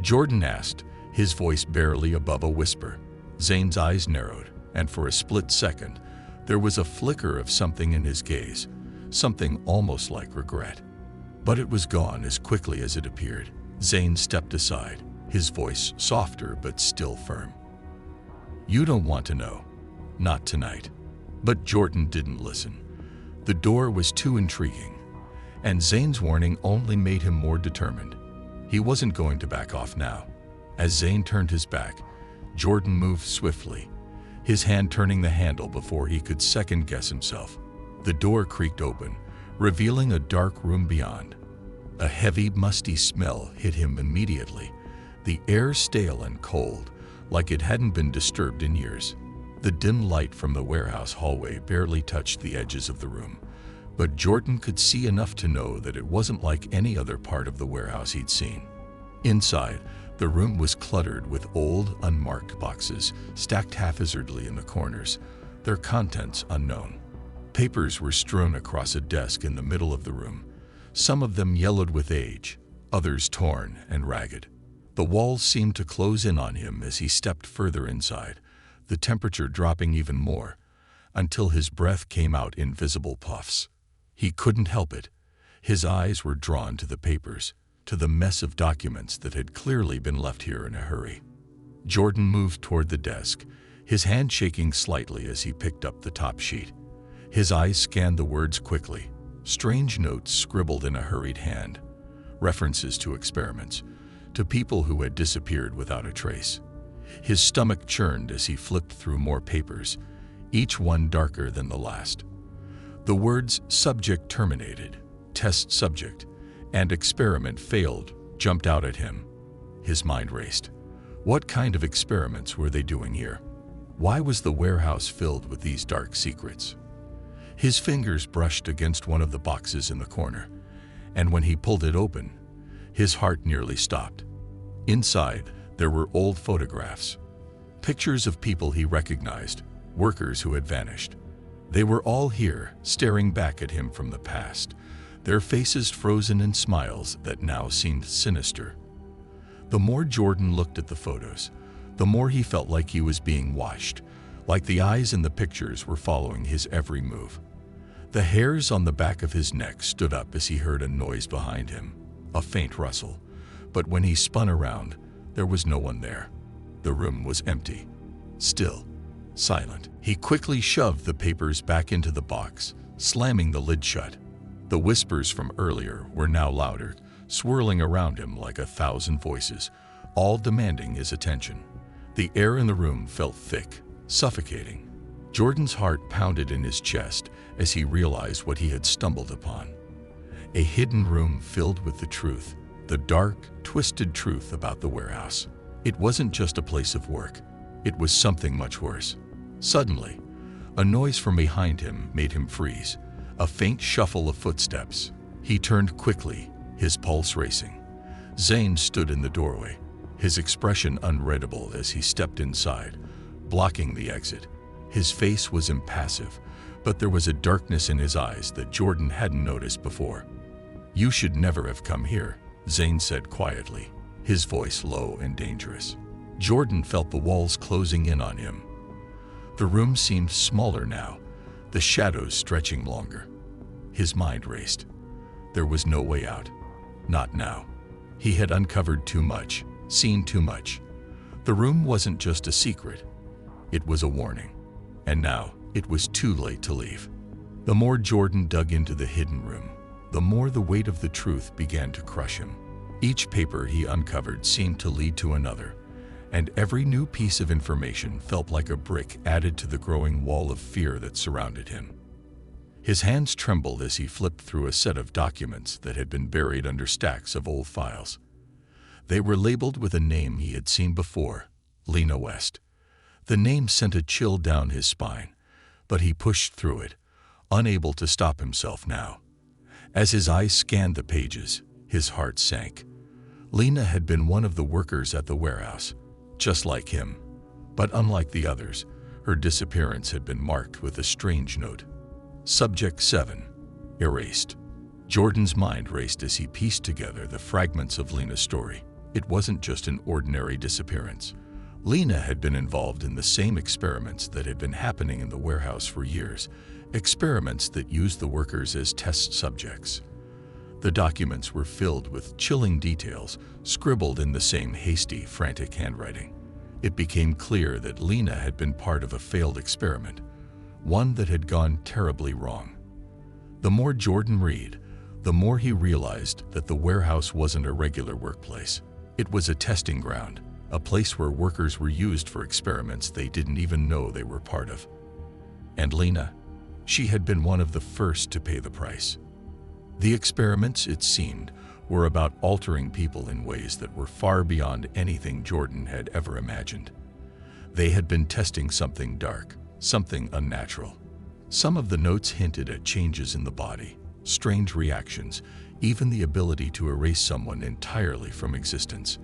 Jordan asked, his voice barely above a whisper. Zane's eyes narrowed, and for a split second, there was a flicker of something in his gaze, something almost like regret. But it was gone as quickly as it appeared. Zane stepped aside, his voice softer but still firm. "You don't want to know. Not tonight." But Jordan didn't listen. The door was too intriguing, and Zane's warning only made him more determined. He wasn't going to back off now. As Zane turned his back, Jordan moved swiftly, his hand turning the handle before he could second-guess himself. The door creaked open, revealing a dark room beyond. A heavy, musty smell hit him immediately, the air stale and cold, like it hadn't been disturbed in years. The dim light from the warehouse hallway barely touched the edges of the room, but Jordan could see enough to know that it wasn't like any other part of the warehouse he'd seen. Inside, the room was cluttered with old, unmarked boxes stacked haphazardly in the corners, their contents unknown. Papers were strewn across a desk in the middle of the room, some of them yellowed with age, others torn and ragged. The walls seemed to close in on him as he stepped further inside, the temperature dropping even more, until his breath came out in visible puffs. He couldn't help it. His eyes were drawn to the papers, to the mess of documents that had clearly been left here in a hurry. Jordan moved toward the desk, his hand shaking slightly as he picked up the top sheet. His eyes scanned the words quickly, strange notes scribbled in a hurried hand, references to experiments, to people who had disappeared without a trace. His stomach churned as he flipped through more papers, each one darker than the last. The words "subject terminated," "test subject," and "experiment failed" jumped out at him. His mind raced. What kind of experiments were they doing here? Why was the warehouse filled with these dark secrets? His fingers brushed against one of the boxes in the corner, and when he pulled it open, his heart nearly stopped. Inside, there were old photographs, pictures of people he recognized, workers who had vanished. They were all here, staring back at him from the past, their faces frozen in smiles that now seemed sinister. The more Jordan looked at the photos, the more he felt like he was being watched, like the eyes in the pictures were following his every move. The hairs on the back of his neck stood up as he heard a noise behind him, a faint rustle, but when he spun around, there was no one there. The room was empty, still, silent. He quickly shoved the papers back into the box, slamming the lid shut. The whispers from earlier were now louder, swirling around him like 1,000 voices, all demanding his attention. The air in the room felt thick, suffocating. Jordan's heart pounded in his chest as he realized what he had stumbled upon. A hidden room filled with the truth, the dark, twisted truth about the warehouse. It wasn't just a place of work. It was something much worse. Suddenly, a noise from behind him made him freeze, a faint shuffle of footsteps. He turned quickly, his pulse racing. Zane stood in the doorway, his expression unreadable as he stepped inside, blocking the exit. His face was impassive, but there was a darkness in his eyes that Jordan hadn't noticed before. "You should never have come here," Zane said quietly, his voice low and dangerous. Jordan felt the walls closing in on him. The room seemed smaller now, the shadows stretching longer. His mind raced. There was no way out. Not now. He had uncovered too much, seen too much. The room wasn't just a secret. It was a warning. And now, it was too late to leave. The more Jordan dug into the hidden room, the more the weight of the truth began to crush him. Each paper he uncovered seemed to lead to another, and every new piece of information felt like a brick added to the growing wall of fear that surrounded him. His hands trembled as he flipped through a set of documents that had been buried under stacks of old files. They were labeled with a name he had seen before, Lena West. The name sent a chill down his spine, but he pushed through it, unable to stop himself now. As his eyes scanned the pages, his heart sank. Lena had been one of the workers at the warehouse, just like him. But unlike the others, her disappearance had been marked with a strange note. Subject 7. Erased. Jordan's mind raced as he pieced together the fragments of Lena's story. It wasn't just an ordinary disappearance. Lena had been involved in the same experiments that had been happening in the warehouse for years, experiments that used the workers as test subjects. The documents were filled with chilling details, scribbled in the same hasty, frantic handwriting. It became clear that Lena had been part of a failed experiment, one that had gone terribly wrong. The more Jordan read, the more he realized that the warehouse wasn't a regular workplace. It was a testing ground, a place where workers were used for experiments they didn't even know they were part of. And Lena, she had been one of the first to pay the price. The experiments, it seemed, were about altering people in ways that were far beyond anything Jordan had ever imagined. They had been testing something dark, something unnatural. Some of the notes hinted at changes in the body, strange reactions, even the ability to erase someone entirely from existence.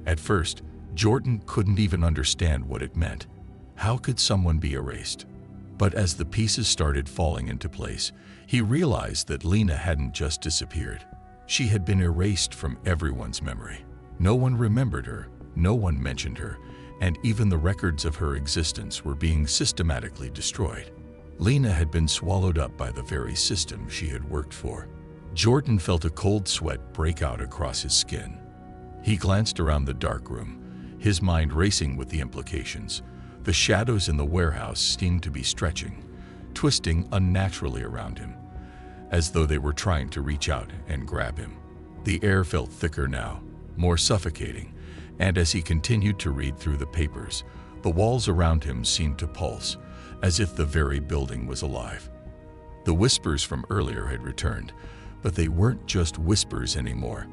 At first, Jordan couldn't even understand what it meant. How could someone be erased? But as the pieces started falling into place, he realized that Lena hadn't just disappeared. She had been erased from everyone's memory. No one remembered her, no one mentioned her, and even the records of her existence were being systematically destroyed. Lena had been swallowed up by the very system she had worked for. Jordan felt a cold sweat break out across his skin. He glanced around the dark room, his mind racing with the implications. The shadows in the warehouse seemed to be stretching, twisting unnaturally around him, as though they were trying to reach out and grab him. The air felt thicker now, more suffocating, and as he continued to read through the papers, the walls around him seemed to pulse, as if the very building was alive. The whispers from earlier had returned, but they weren't just whispers anymore.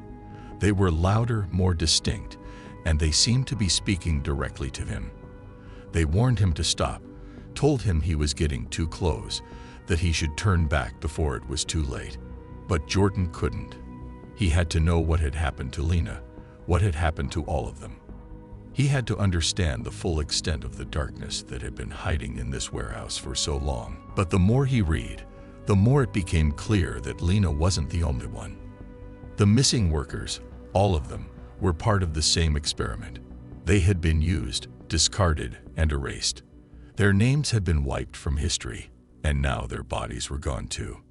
They were louder, more distinct, and they seemed to be speaking directly to him. They warned him to stop, told him he was getting too close, that he should turn back before it was too late. But Jordan couldn't. He had to know what had happened to Lena, what had happened to all of them. He had to understand the full extent of the darkness that had been hiding in this warehouse for so long. But the more he read, the more it became clear that Lena wasn't the only one. The missing workers, all of them, were part of the same experiment. They had been used, discarded, and erased. Their names had been wiped from history, and now their bodies were gone too.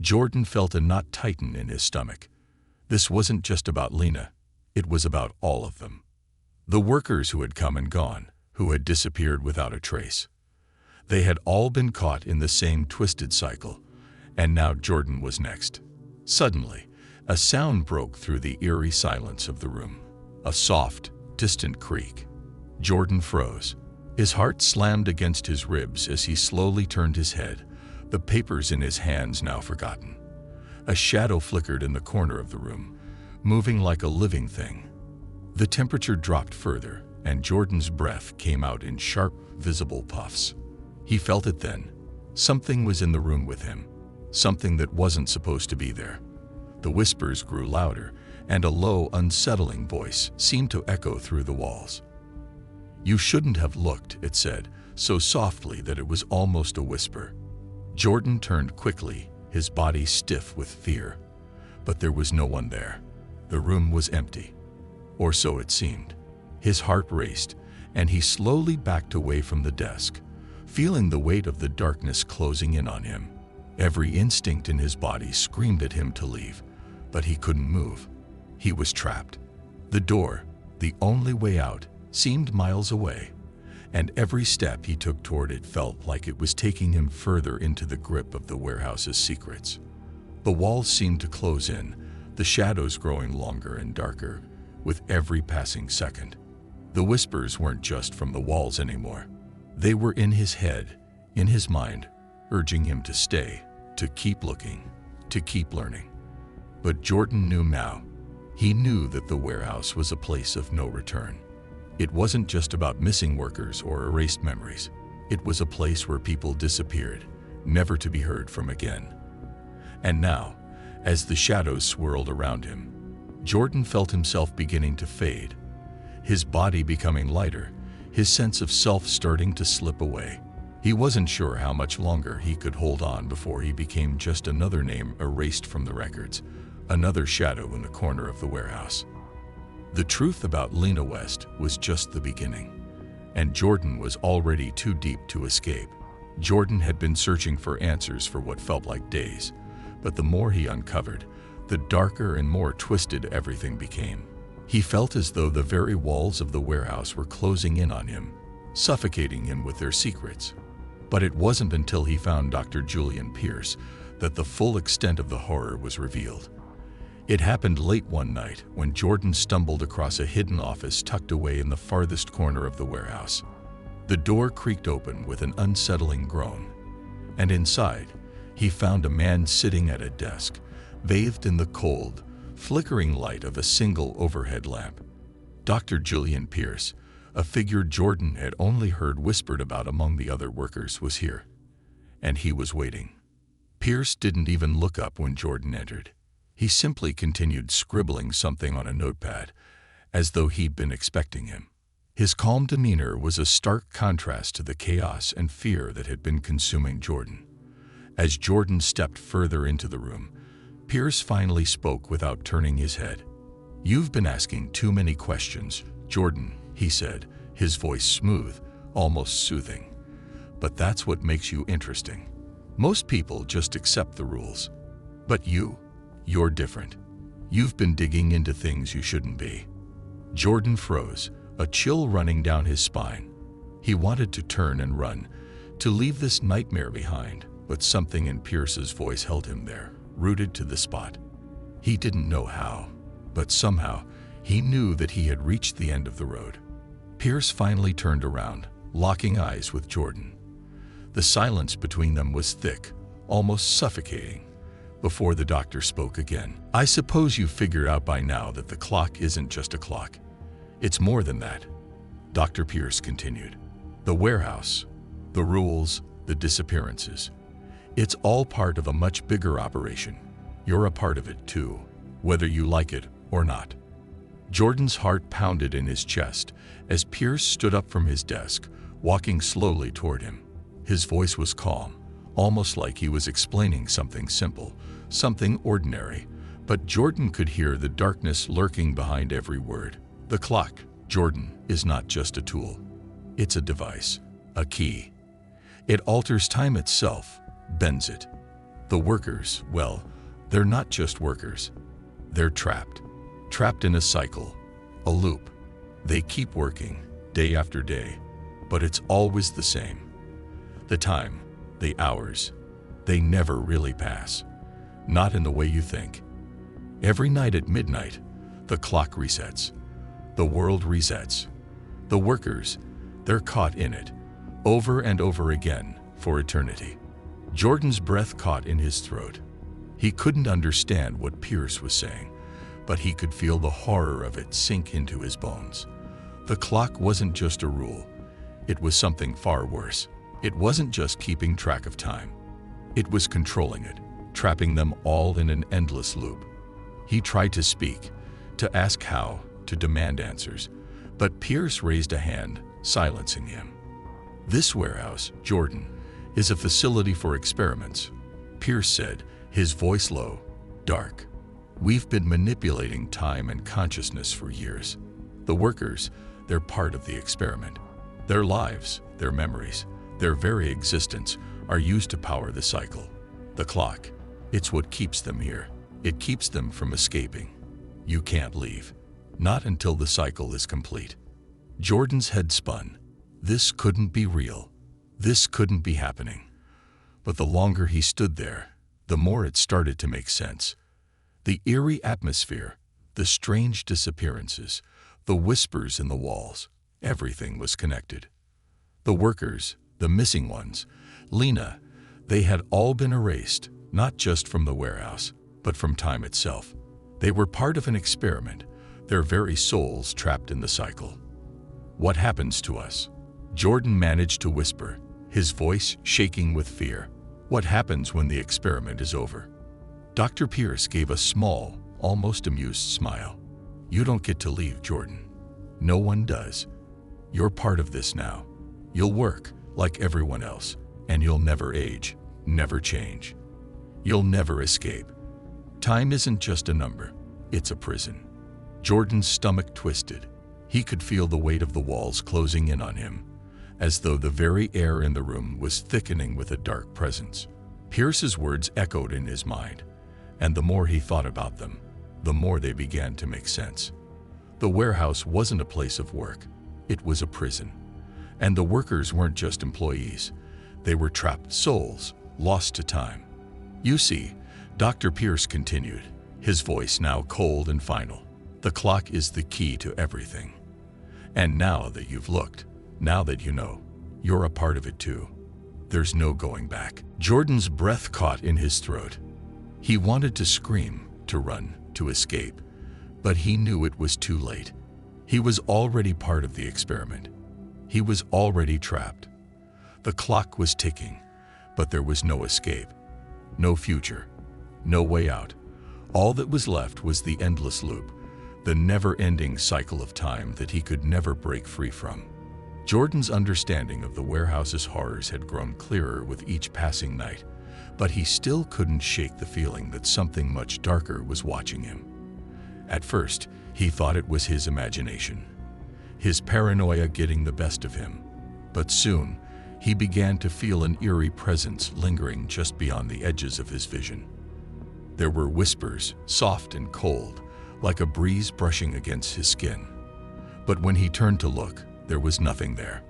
Jordan felt a knot tighten in his stomach. This wasn't just about Lena, it was about all of them. The workers who had come and gone, who had disappeared without a trace. They had all been caught in the same twisted cycle, and now Jordan was next. Suddenly, a sound broke through the eerie silence of the room. A soft, distant creak. Jordan froze. His heart slammed against his ribs as he slowly turned his head, the papers in his hands now forgotten. A shadow flickered in the corner of the room, moving like a living thing. The temperature dropped further, and Jordan's breath came out in sharp, visible puffs. He felt it then. Something was in the room with him, something that wasn't supposed to be there. The whispers grew louder, and a low, unsettling voice seemed to echo through the walls. "You shouldn't have looked," it said, so softly that it was almost a whisper. Jordan turned quickly, his body stiff with fear. But there was no one there. The room was empty. Or so it seemed. His heart raced, and he slowly backed away from the desk, feeling the weight of the darkness closing in on him. Every instinct in his body screamed at him to leave, but he couldn't move. He was trapped. The door, the only way out, seemed miles away, and every step he took toward it felt like it was taking him further into the grip of the warehouse's secrets. The walls seemed to close in, the shadows growing longer and darker with every passing second. The whispers weren't just from the walls anymore. They were in his head, in his mind, urging him to stay, to keep looking, to keep learning. But Jordan knew now. He knew that the warehouse was a place of no return. It wasn't just about missing workers or erased memories. It was a place where people disappeared, never to be heard from again. And now, as the shadows swirled around him, Jordan felt himself beginning to fade, his body becoming lighter, his sense of self starting to slip away. He wasn't sure how much longer he could hold on before he became just another name erased from the records, another shadow in the corner of the warehouse. The truth about Lena West was just the beginning, and Jordan was already too deep to escape. Jordan had been searching for answers for what felt like days, but the more he uncovered, the darker and more twisted everything became. He felt as though the very walls of the warehouse were closing in on him, suffocating him with their secrets. But it wasn't until he found Dr. Julian Pierce that the full extent of the horror was revealed. It happened late one night when Jordan stumbled across a hidden office tucked away in the farthest corner of the warehouse. The door creaked open with an unsettling groan, and inside, he found a man sitting at a desk, bathed in the cold, flickering light of a single overhead lamp. Dr. Julian Pierce, a figure Jordan had only heard whispered about among the other workers, was here, and he was waiting. Pierce didn't even look up when Jordan entered. He simply continued scribbling something on a notepad, as though he'd been expecting him. His calm demeanor was a stark contrast to the chaos and fear that had been consuming Jordan. As Jordan stepped further into the room, Pierce finally spoke without turning his head. "You've been asking too many questions, Jordan," he said, his voice smooth, almost soothing. "But that's what makes you interesting. Most people just accept the rules. But you You're different. You've been digging into things you shouldn't be. Jordan froze, a chill running down his spine. He wanted to turn and run, to leave this nightmare behind, but something in Pierce's voice held him there, rooted to the spot. He didn't know how, but somehow he knew that he had reached the end of the road. Pierce finally turned around, locking eyes with Jordan. The silence between them was thick, almost suffocating. Before the doctor spoke again, "I suppose you've figured out by now that the clock isn't just a clock. It's more than that," Dr. Pierce continued. "The warehouse, the rules, the disappearances. It's all part of a much bigger operation. You're a part of it too, whether you like it or not." Jordan's heart pounded in his chest as Pierce stood up from his desk, walking slowly toward him. His voice was calm, almost like he was explaining something simple, something ordinary, but Jordan could hear the darkness lurking behind every word. "The clock, Jordan, is not just a tool. It's a device, a key. It alters time itself, bends it. The workers, well, they're not just workers. They're trapped in a cycle, a loop. They keep working, day after day, but it's always the same. The time, the hours, they never really pass. Not in the way you think. Every night at midnight, the clock resets. The world resets. The workers, they're caught in it, over and over again, for eternity." Jordan's breath caught in his throat. He couldn't understand what Pierce was saying, but he could feel the horror of it sink into his bones. The clock wasn't just a rule. It was something far worse. It wasn't just keeping track of time. It was controlling it, trapping them all in an endless loop. He tried to speak, to ask how, to demand answers, but Pierce raised a hand, silencing him. "This warehouse, Jordan, is a facility for experiments," Pierce said, his voice low, dark. "We've been manipulating time and consciousness for years. The workers, they're part of the experiment. Their lives, their memories, their very existence are used to power the cycle. The clock, it's what keeps them here. It keeps them from escaping. You can't leave. Not until the cycle is complete." Jordan's head spun. This couldn't be real. This couldn't be happening. But the longer he stood there, the more it started to make sense. The eerie atmosphere, the strange disappearances, the whispers in the walls, everything was connected. The workers, the missing ones, Lena, they had all been erased, not just from the warehouse, but from time itself. They were part of an experiment, their very souls trapped in the cycle. "What happens to us?" Jordan managed to whisper, his voice shaking with fear. "What happens when the experiment is over?" Dr. Pierce gave a small, almost amused smile. "You don't get to leave, Jordan. No one does. You're part of this now. You'll work like everyone else, and you'll never age, never change. You'll never escape. Time isn't just a number, it's a prison." Jordan's stomach twisted. He could feel the weight of the walls closing in on him, as though the very air in the room was thickening with a dark presence. Pierce's words echoed in his mind, and the more he thought about them, the more they began to make sense. The warehouse wasn't a place of work, it was a prison. And the workers weren't just employees, they were trapped souls, lost to time. "You see," Dr. Pierce continued, his voice now cold and final, "the clock is the key to everything. And now that you've looked, now that you know, you're a part of it too. There's no going back." Jordan's breath caught in his throat. He wanted to scream, to run, to escape, but he knew it was too late. He was already part of the experiment. He was already trapped. The clock was ticking, but there was no escape, no future, no way out. All that was left was the endless loop, the never-ending cycle of time that he could never break free from. Jordan's understanding of the warehouse's horrors had grown clearer with each passing night, but he still couldn't shake the feeling that something much darker was watching him. At first, he thought it was his imagination, his paranoia getting the best of him, but soon he began to feel an eerie presence lingering just beyond the edges of his vision. There were whispers, soft and cold, like a breeze brushing against his skin. But when he turned to look, there was nothing there.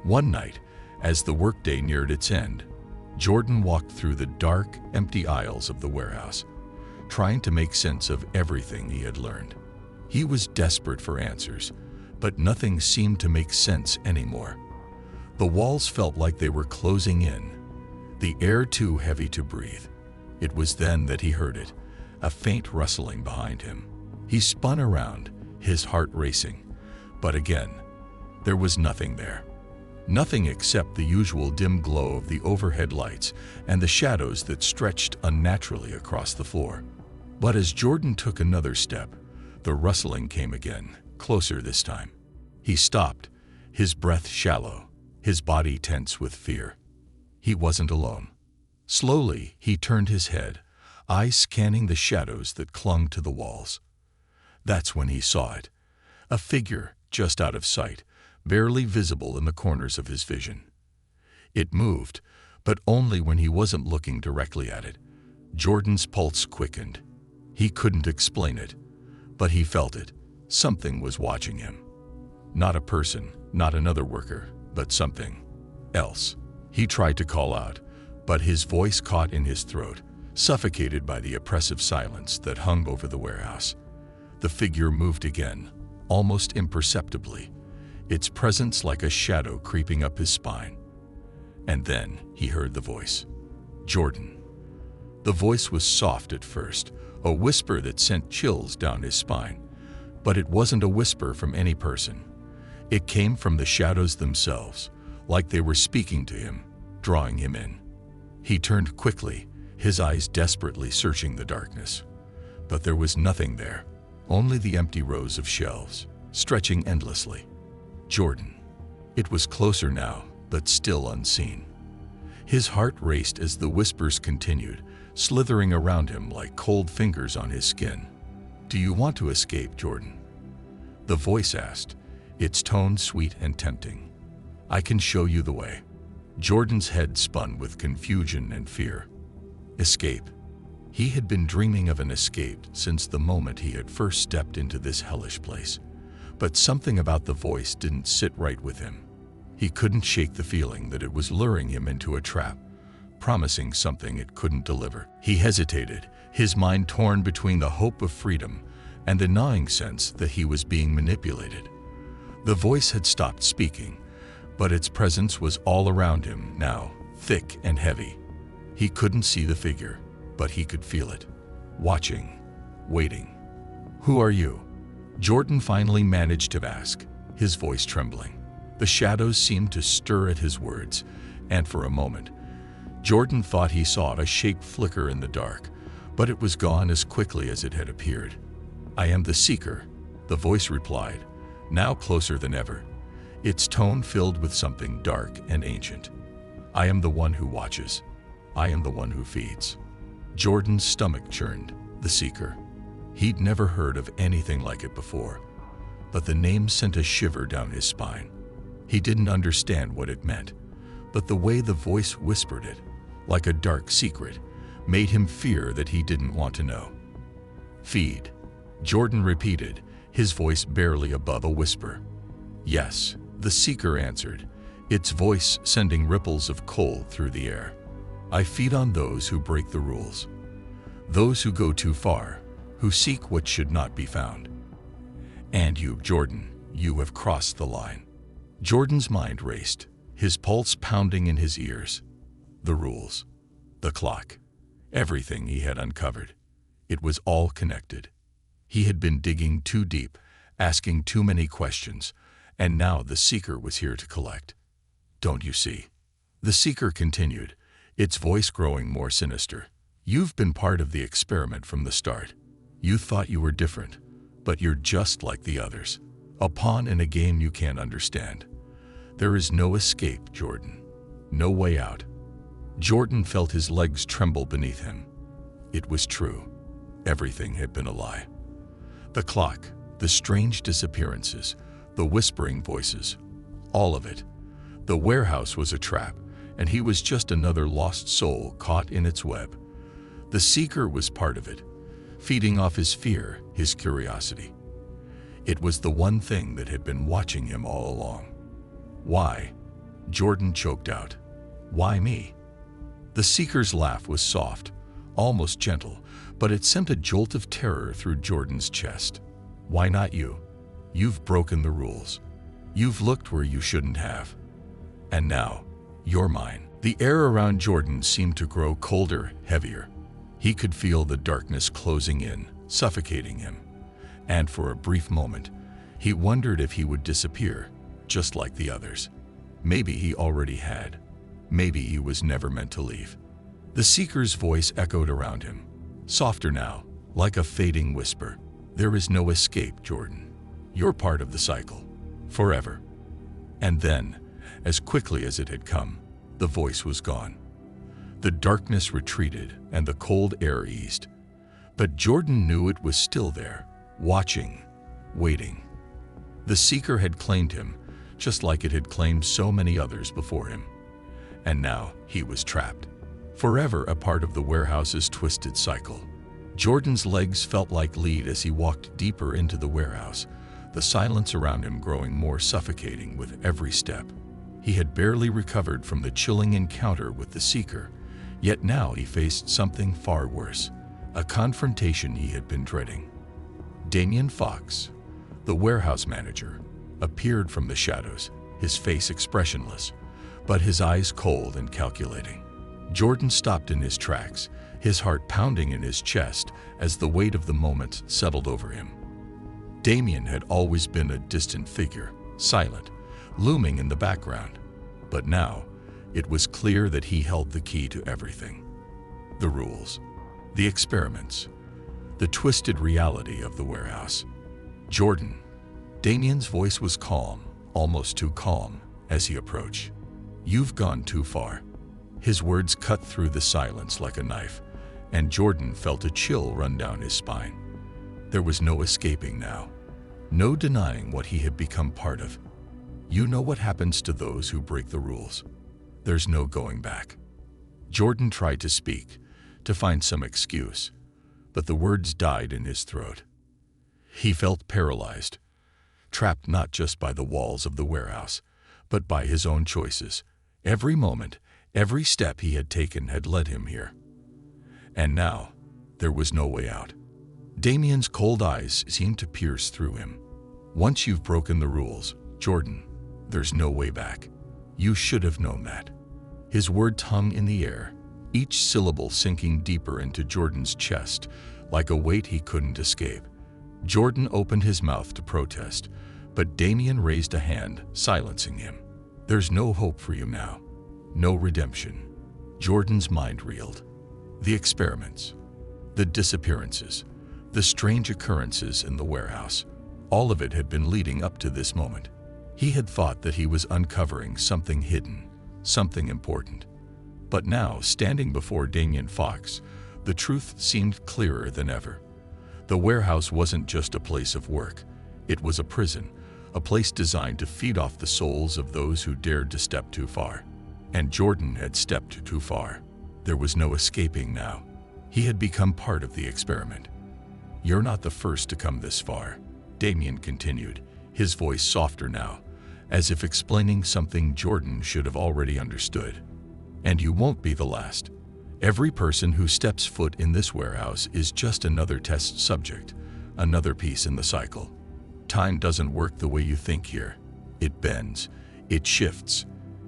One night, as the workday neared its end, Jordan walked through the dark, empty aisles of the warehouse, trying to make sense of everything he had learned. He was desperate for answers, but nothing seemed to make sense anymore. The walls felt like they were closing in, the air too heavy to breathe. It was then that he heard it, a faint rustling behind him. He spun around, his heart racing, but again, there was nothing there. Nothing except the usual dim glow of the overhead lights and the shadows that stretched unnaturally across the floor. But as Jordan took another step, the rustling came again, closer this time. He stopped, his breath shallow, his body tense with fear. He wasn't alone. Slowly, he turned his head, eyes scanning the shadows that clung to the walls. That's when he saw it, a figure just out of sight, barely visible in the corners of his vision. It moved, but only when he wasn't looking directly at it. Jordan's pulse quickened. He couldn't explain it, but he felt it. Something was watching him. Not a person, not another worker, but something else. He tried to call out, but his voice caught in his throat, suffocated by the oppressive silence that hung over the warehouse. The figure moved again, almost imperceptibly, its presence like a shadow creeping up his spine. And then he heard the voice. Jordan. The voice was soft at first, a whisper that sent chills down his spine. But it wasn't a whisper from any person. It came from the shadows themselves, like they were speaking to him, drawing him in. He turned quickly, his eyes desperately searching the darkness. But there was nothing there, only the empty rows of shelves, stretching endlessly. Jordan. It was closer now, but still unseen. His heart raced as the whispers continued, slithering around him like cold fingers on his skin. "Do you want to escape, Jordan?" The voice asked, its tone sweet and tempting. "I can show you the way." Jordan's head spun with confusion and fear. Escape. He had been dreaming of an escape since the moment he had first stepped into this hellish place. But something about the voice didn't sit right with him. He couldn't shake the feeling that it was luring him into a trap, promising something it couldn't deliver. He hesitated, his mind torn between the hope of freedom and the gnawing sense that he was being manipulated. The voice had stopped speaking, but its presence was all around him now, thick and heavy. He couldn't see the figure, but he could feel it, watching, waiting. "Who are you?" Jordan finally managed to ask, his voice trembling. The shadows seemed to stir at his words, and for a moment, Jordan thought he saw a shape flicker in the dark, but it was gone as quickly as it had appeared. "I am the Seeker," the voice replied, now closer than ever, its tone filled with something dark and ancient. "I am the one who watches. I am the one who feeds." Jordan's stomach churned. The Seeker. He'd never heard of anything like it before, but the name sent a shiver down his spine. He didn't understand what it meant, but the way the voice whispered it, like a dark secret, made him fear that he didn't want to know. "Feed," Jordan repeated, his voice barely above a whisper. "Yes," the Seeker answered, its voice sending ripples of cold through the air. "I feed on those who break the rules, those who go too far, who seek what should not be found. And you, Jordan, you have crossed the line." Jordan's mind raced, his pulse pounding in his ears. The rules, the clock, everything he had uncovered. It was all connected. He had been digging too deep, asking too many questions, and now the Seeker was here to collect. "Don't you see?" The Seeker continued, its voice growing more sinister. "You've been part of the experiment from the start. You thought you were different, but you're just like the others, a pawn in a game you can't understand. There is no escape, Jordan. No way out." Jordan felt his legs tremble beneath him. It was true. Everything had been a lie. The clock, the strange disappearances, the whispering voices, all of it. The warehouse was a trap, and he was just another lost soul caught in its web. The seeker was part of it, feeding off his fear, his curiosity. It was the one thing that had been watching him all along. Why? Jordan choked out. Why me? The seeker's laugh was soft, almost gentle, but it sent a jolt of terror through Jordan's chest. Why not you? You've broken the rules. You've looked where you shouldn't have. And now, you're mine. The air around Jordan seemed to grow colder, heavier. He could feel the darkness closing in, suffocating him. And for a brief moment, he wondered if he would disappear, just like the others. Maybe he already had. Maybe he was never meant to leave. The seeker's voice echoed around him, softer now, like a fading whisper. There is no escape, Jordan. You're part of the cycle, forever. And then, as quickly as it had come, the voice was gone. The darkness retreated and the cold air eased. But Jordan knew it was still there, watching, waiting. The seeker had claimed him, just like it had claimed so many others before him. And now he was trapped, forever a part of the warehouse's twisted cycle. Jordan's legs felt like lead as he walked deeper into the warehouse, the silence around him growing more suffocating with every step. He had barely recovered from the chilling encounter with the seeker, yet now he faced something far worse, a confrontation he had been dreading. Damien Fox, the warehouse manager, appeared from the shadows, his face expressionless, but his eyes cold and calculating. Jordan stopped in his tracks, his heart pounding in his chest as the weight of the moment settled over him. Damien had always been a distant figure, silent, looming in the background, but now it was clear that he held the key to everything. The rules, the experiments, the twisted reality of the warehouse. Jordan. Damien's voice was calm, almost too calm, as he approached. You've gone too far. His words cut through the silence like a knife, and Jordan felt a chill run down his spine. There was no escaping now, no denying what he had become part of. You know what happens to those who break the rules. There's no going back. Jordan tried to speak, to find some excuse, but the words died in his throat. He felt paralyzed, trapped not just by the walls of the warehouse, but by his own choices. Every moment, every step he had taken had led him here. And now, there was no way out. Damien's cold eyes seemed to pierce through him. Once you've broken the rules, Jordan, there's no way back. You should have known that. His words hung in the air, each syllable sinking deeper into Jordan's chest, like a weight he couldn't escape. Jordan opened his mouth to protest, but Damien raised a hand, silencing him. There's no hope for you now. No redemption. Jordan's mind reeled. The experiments, the disappearances, the strange occurrences in the warehouse, all of it had been leading up to this moment. He had thought that he was uncovering something hidden, something important. But now, standing before Damien Fox, the truth seemed clearer than ever. The warehouse wasn't just a place of work. It was a prison, a place designed to feed off the souls of those who dared to step too far. And Jordan had stepped too far. There was no escaping now. He had become part of the experiment. You're not the first to come this far, Damien continued, his voice softer now, as if explaining something Jordan should have already understood. And you won't be the last. Every person who steps foot in this warehouse is just another test subject, another piece in the cycle. Time doesn't work the way you think here. It bends, it shifts,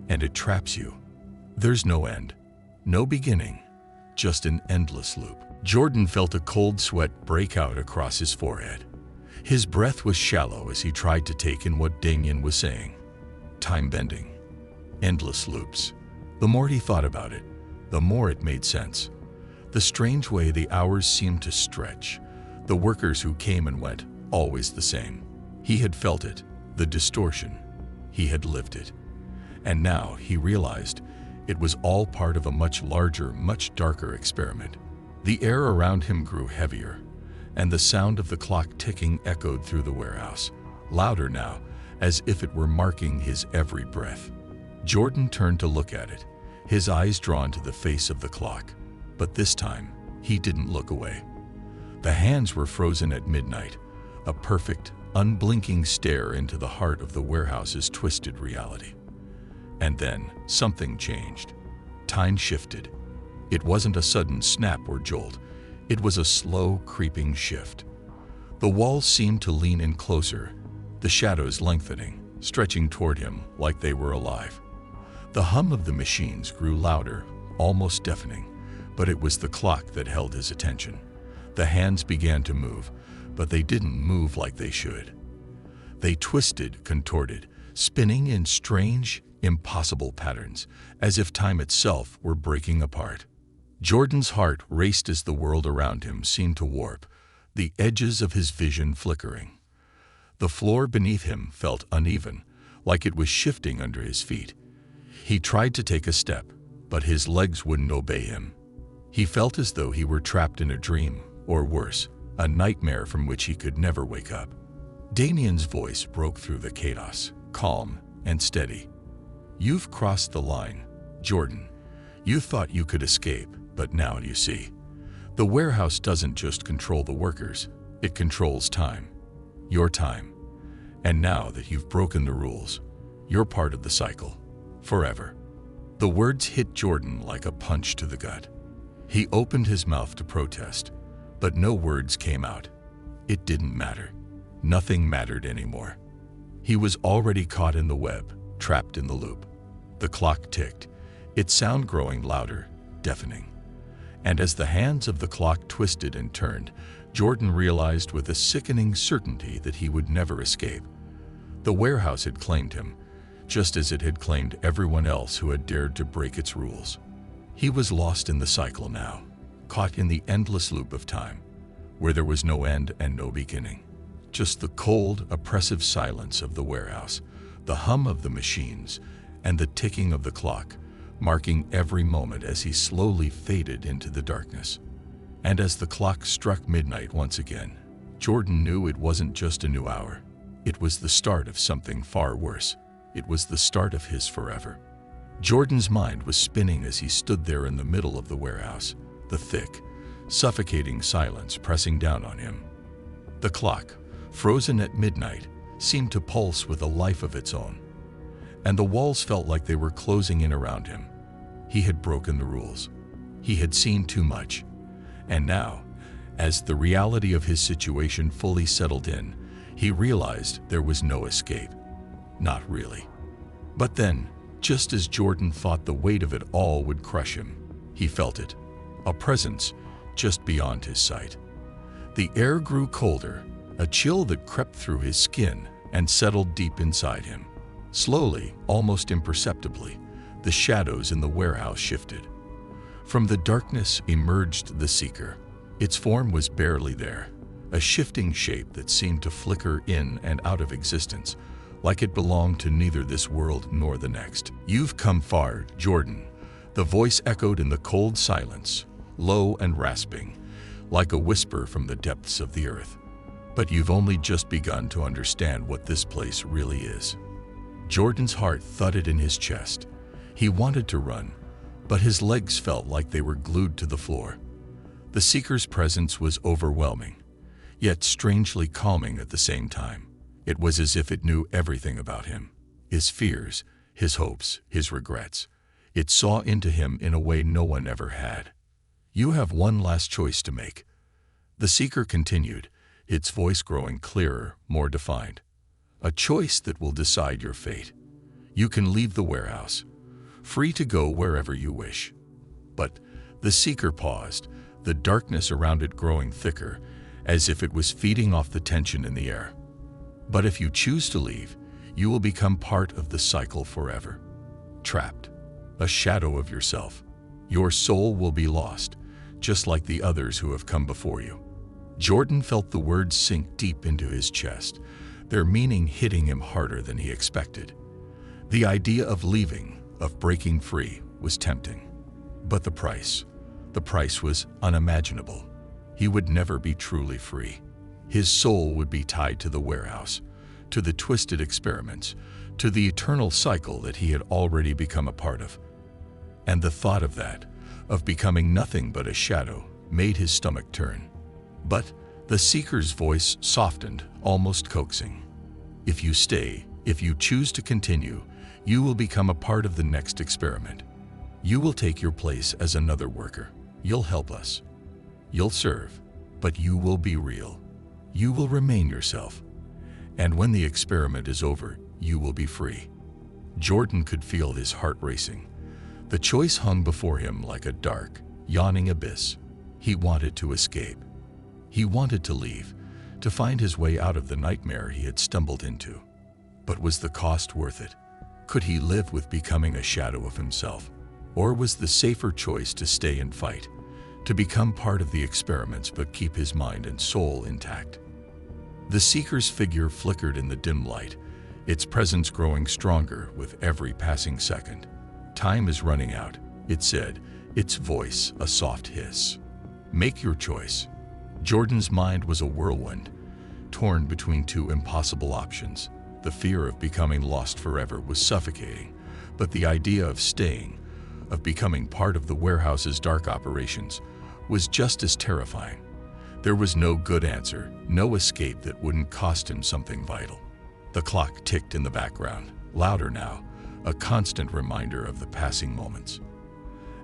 and it traps you. There's no end, no beginning, just an endless loop. Jordan felt a cold sweat break out across his forehead. His breath was shallow as he tried to take in what Damien was saying. Time bending, endless loops. The more he thought about it, the more it made sense. The strange way the hours seemed to stretch, the workers who came and went, always the same. He had felt it, the distortion. He had lived it. And now he realized it was all part of a much larger, much darker experiment. The air around him grew heavier, and the sound of the clock ticking echoed through the warehouse, louder now, as if it were marking his every breath. Jordan turned to look at it, his eyes drawn to the face of the clock. But this time, He didn't look away. The hands were frozen at midnight, a perfect, unblinking stare into the heart of the warehouse's twisted reality. And then something changed. Time shifted. It wasn't a sudden snap or jolt. It was a slow, creeping shift. The walls seemed to lean in closer, the shadows lengthening, stretching toward him like they were alive. The hum of the machines grew louder, almost deafening, but it was the clock that held his attention. The hands began to move, but they didn't move like they should. They twisted, contorted, spinning in strange, impossible patterns, as if time itself were breaking apart. Jordan's heart raced as the world around him seemed to warp, the edges of his vision flickering. The floor beneath him felt uneven, like it was shifting under his feet. He tried to take a step, but his legs wouldn't obey him. He felt as though he were trapped in a dream, or worse, a nightmare from which he could never wake up. Damien's voice broke through the chaos, calm and steady. "You've crossed the line, Jordan. You thought you could escape, but now you see. The warehouse doesn't just control the workers, it controls time. Your time. And now that you've broken the rules, you're part of the cycle. Forever." The words hit Jordan like a punch to the gut. He opened his mouth to protest, but no words came out. It didn't matter. Nothing mattered anymore. He was already caught in the web, trapped in the loop. The clock ticked, its sound growing louder, deafening. And as the hands of the clock twisted and turned, Jordan realized with a sickening certainty that he would never escape. The warehouse had claimed him, just as it had claimed everyone else who had dared to break its rules. He was lost in the cycle now, caught in the endless loop of time, where there was no end and no beginning. Just the cold, oppressive silence of the warehouse, the hum of the machines, and the ticking of the clock, marking every moment as he slowly faded into the darkness. And as the clock struck midnight once again, Jordan knew it wasn't just a new hour. It was the start of something far worse. It was the start of his forever. Jordan's mind was spinning as he stood there in the middle of the warehouse, the thick, suffocating silence pressing down on him. The clock, frozen at midnight, seemed to pulse with a life of its own, and the walls felt like they were closing in around him. He had broken the rules. He had seen too much. And now, as the reality of his situation fully settled in, he realized there was no escape. Not really. But then, just as Jordan thought the weight of it all would crush him, he felt it, a presence just beyond his sight. The air grew colder, a chill that crept through his skin and settled deep inside him. Slowly, almost imperceptibly, the shadows in the warehouse shifted. From the darkness emerged the Seeker. Its form was barely there, a shifting shape that seemed to flicker in and out of existence, like it belonged to neither this world nor the next. "You've come far, Jordan," the voice echoed in the cold silence, low and rasping, like a whisper from the depths of the earth. "But you've only just begun to understand what this place really is." Jordan's heart thudded in his chest. He wanted to run, but his legs felt like they were glued to the floor. The Seeker's presence was overwhelming, yet strangely calming at the same time. It was as if it knew everything about him, his fears, his hopes, his regrets. It saw into him in a way no one ever had. "You have one last choice to make," the Seeker continued, its voice growing clearer, more defined. "A choice that will decide your fate. You can leave the warehouse, free to go wherever you wish." But the Seeker paused, the darkness around it growing thicker, as if it was feeding off the tension in the air. "But if you choose to leave, you will become part of the cycle forever. Trapped, a shadow of yourself. Your soul will be lost, just like the others who have come before you." Jordan felt the words sink deep into his chest, their meaning hitting him harder than he expected. The idea of leaving, of breaking free, was tempting. But the price was unimaginable. He would never be truly free. His soul would be tied to the warehouse, to the twisted experiments, to the eternal cycle that he had already become a part of. And the thought of that, of becoming nothing but a shadow, made his stomach turn. But the seeker's voice softened, almost coaxing. If you stay, if you choose to continue, you will become a part of the next experiment. You will take your place as another worker. You'll help us. You'll serve, but you will be real. You will remain yourself. And when the experiment is over, you will be free. Jordan could feel his heart racing. The choice hung before him like a dark, yawning abyss. He wanted to escape. He wanted to leave, to find his way out of the nightmare he had stumbled into. But was the cost worth it? Could he live with becoming a shadow of himself? Or was the safer choice to stay and fight, to become part of the experiments but keep his mind and soul intact? The seeker's figure flickered in the dim light, its presence growing stronger with every passing second. Time is running out, it said, its voice a soft hiss. Make your choice. Jordan's mind was a whirlwind, torn between two impossible options. The fear of becoming lost forever was suffocating, but the idea of staying, of becoming part of the warehouse's dark operations, was just as terrifying. There was no good answer, no escape that wouldn't cost him something vital. The clock ticked in the background, louder now, a constant reminder of the passing moments.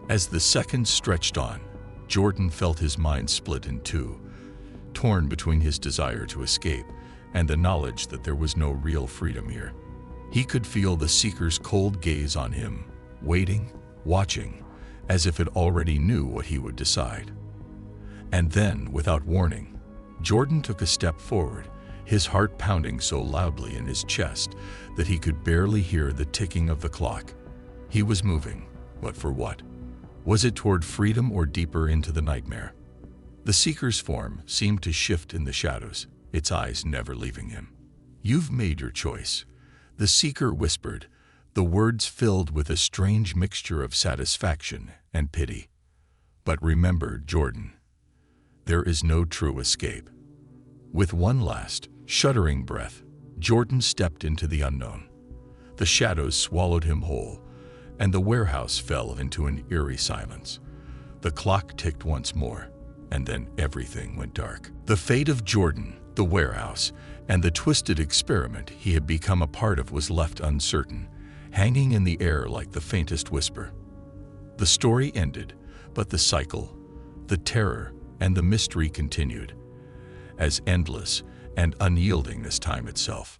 As the seconds stretched on, Jordan felt his mind split in two, torn between his desire to escape and the knowledge that there was no real freedom here. He could feel the seeker's cold gaze on him, waiting, watching, as if it already knew what he would decide. And then, without warning, Jordan took a step forward, his heart pounding so loudly in his chest that he could barely hear the ticking of the clock. He was moving, but for what? Was it toward freedom or deeper into the nightmare? The seeker's form seemed to shift in the shadows, its eyes never leaving him. "You've made your choice," the seeker whispered, the words filled with a strange mixture of satisfaction and pity. "But remember, Jordan, there is no true escape." With one last, shuddering breath, Jordan stepped into the unknown. The shadows swallowed him whole, and the warehouse fell into an eerie silence. The clock ticked once more, and then everything went dark. The fate of Jordan, the warehouse, and the twisted experiment he had become a part of was left uncertain, hanging in the air like the faintest whisper. The story ended, but the cycle, the terror, and the mystery continued, as endless and unyielding as time itself.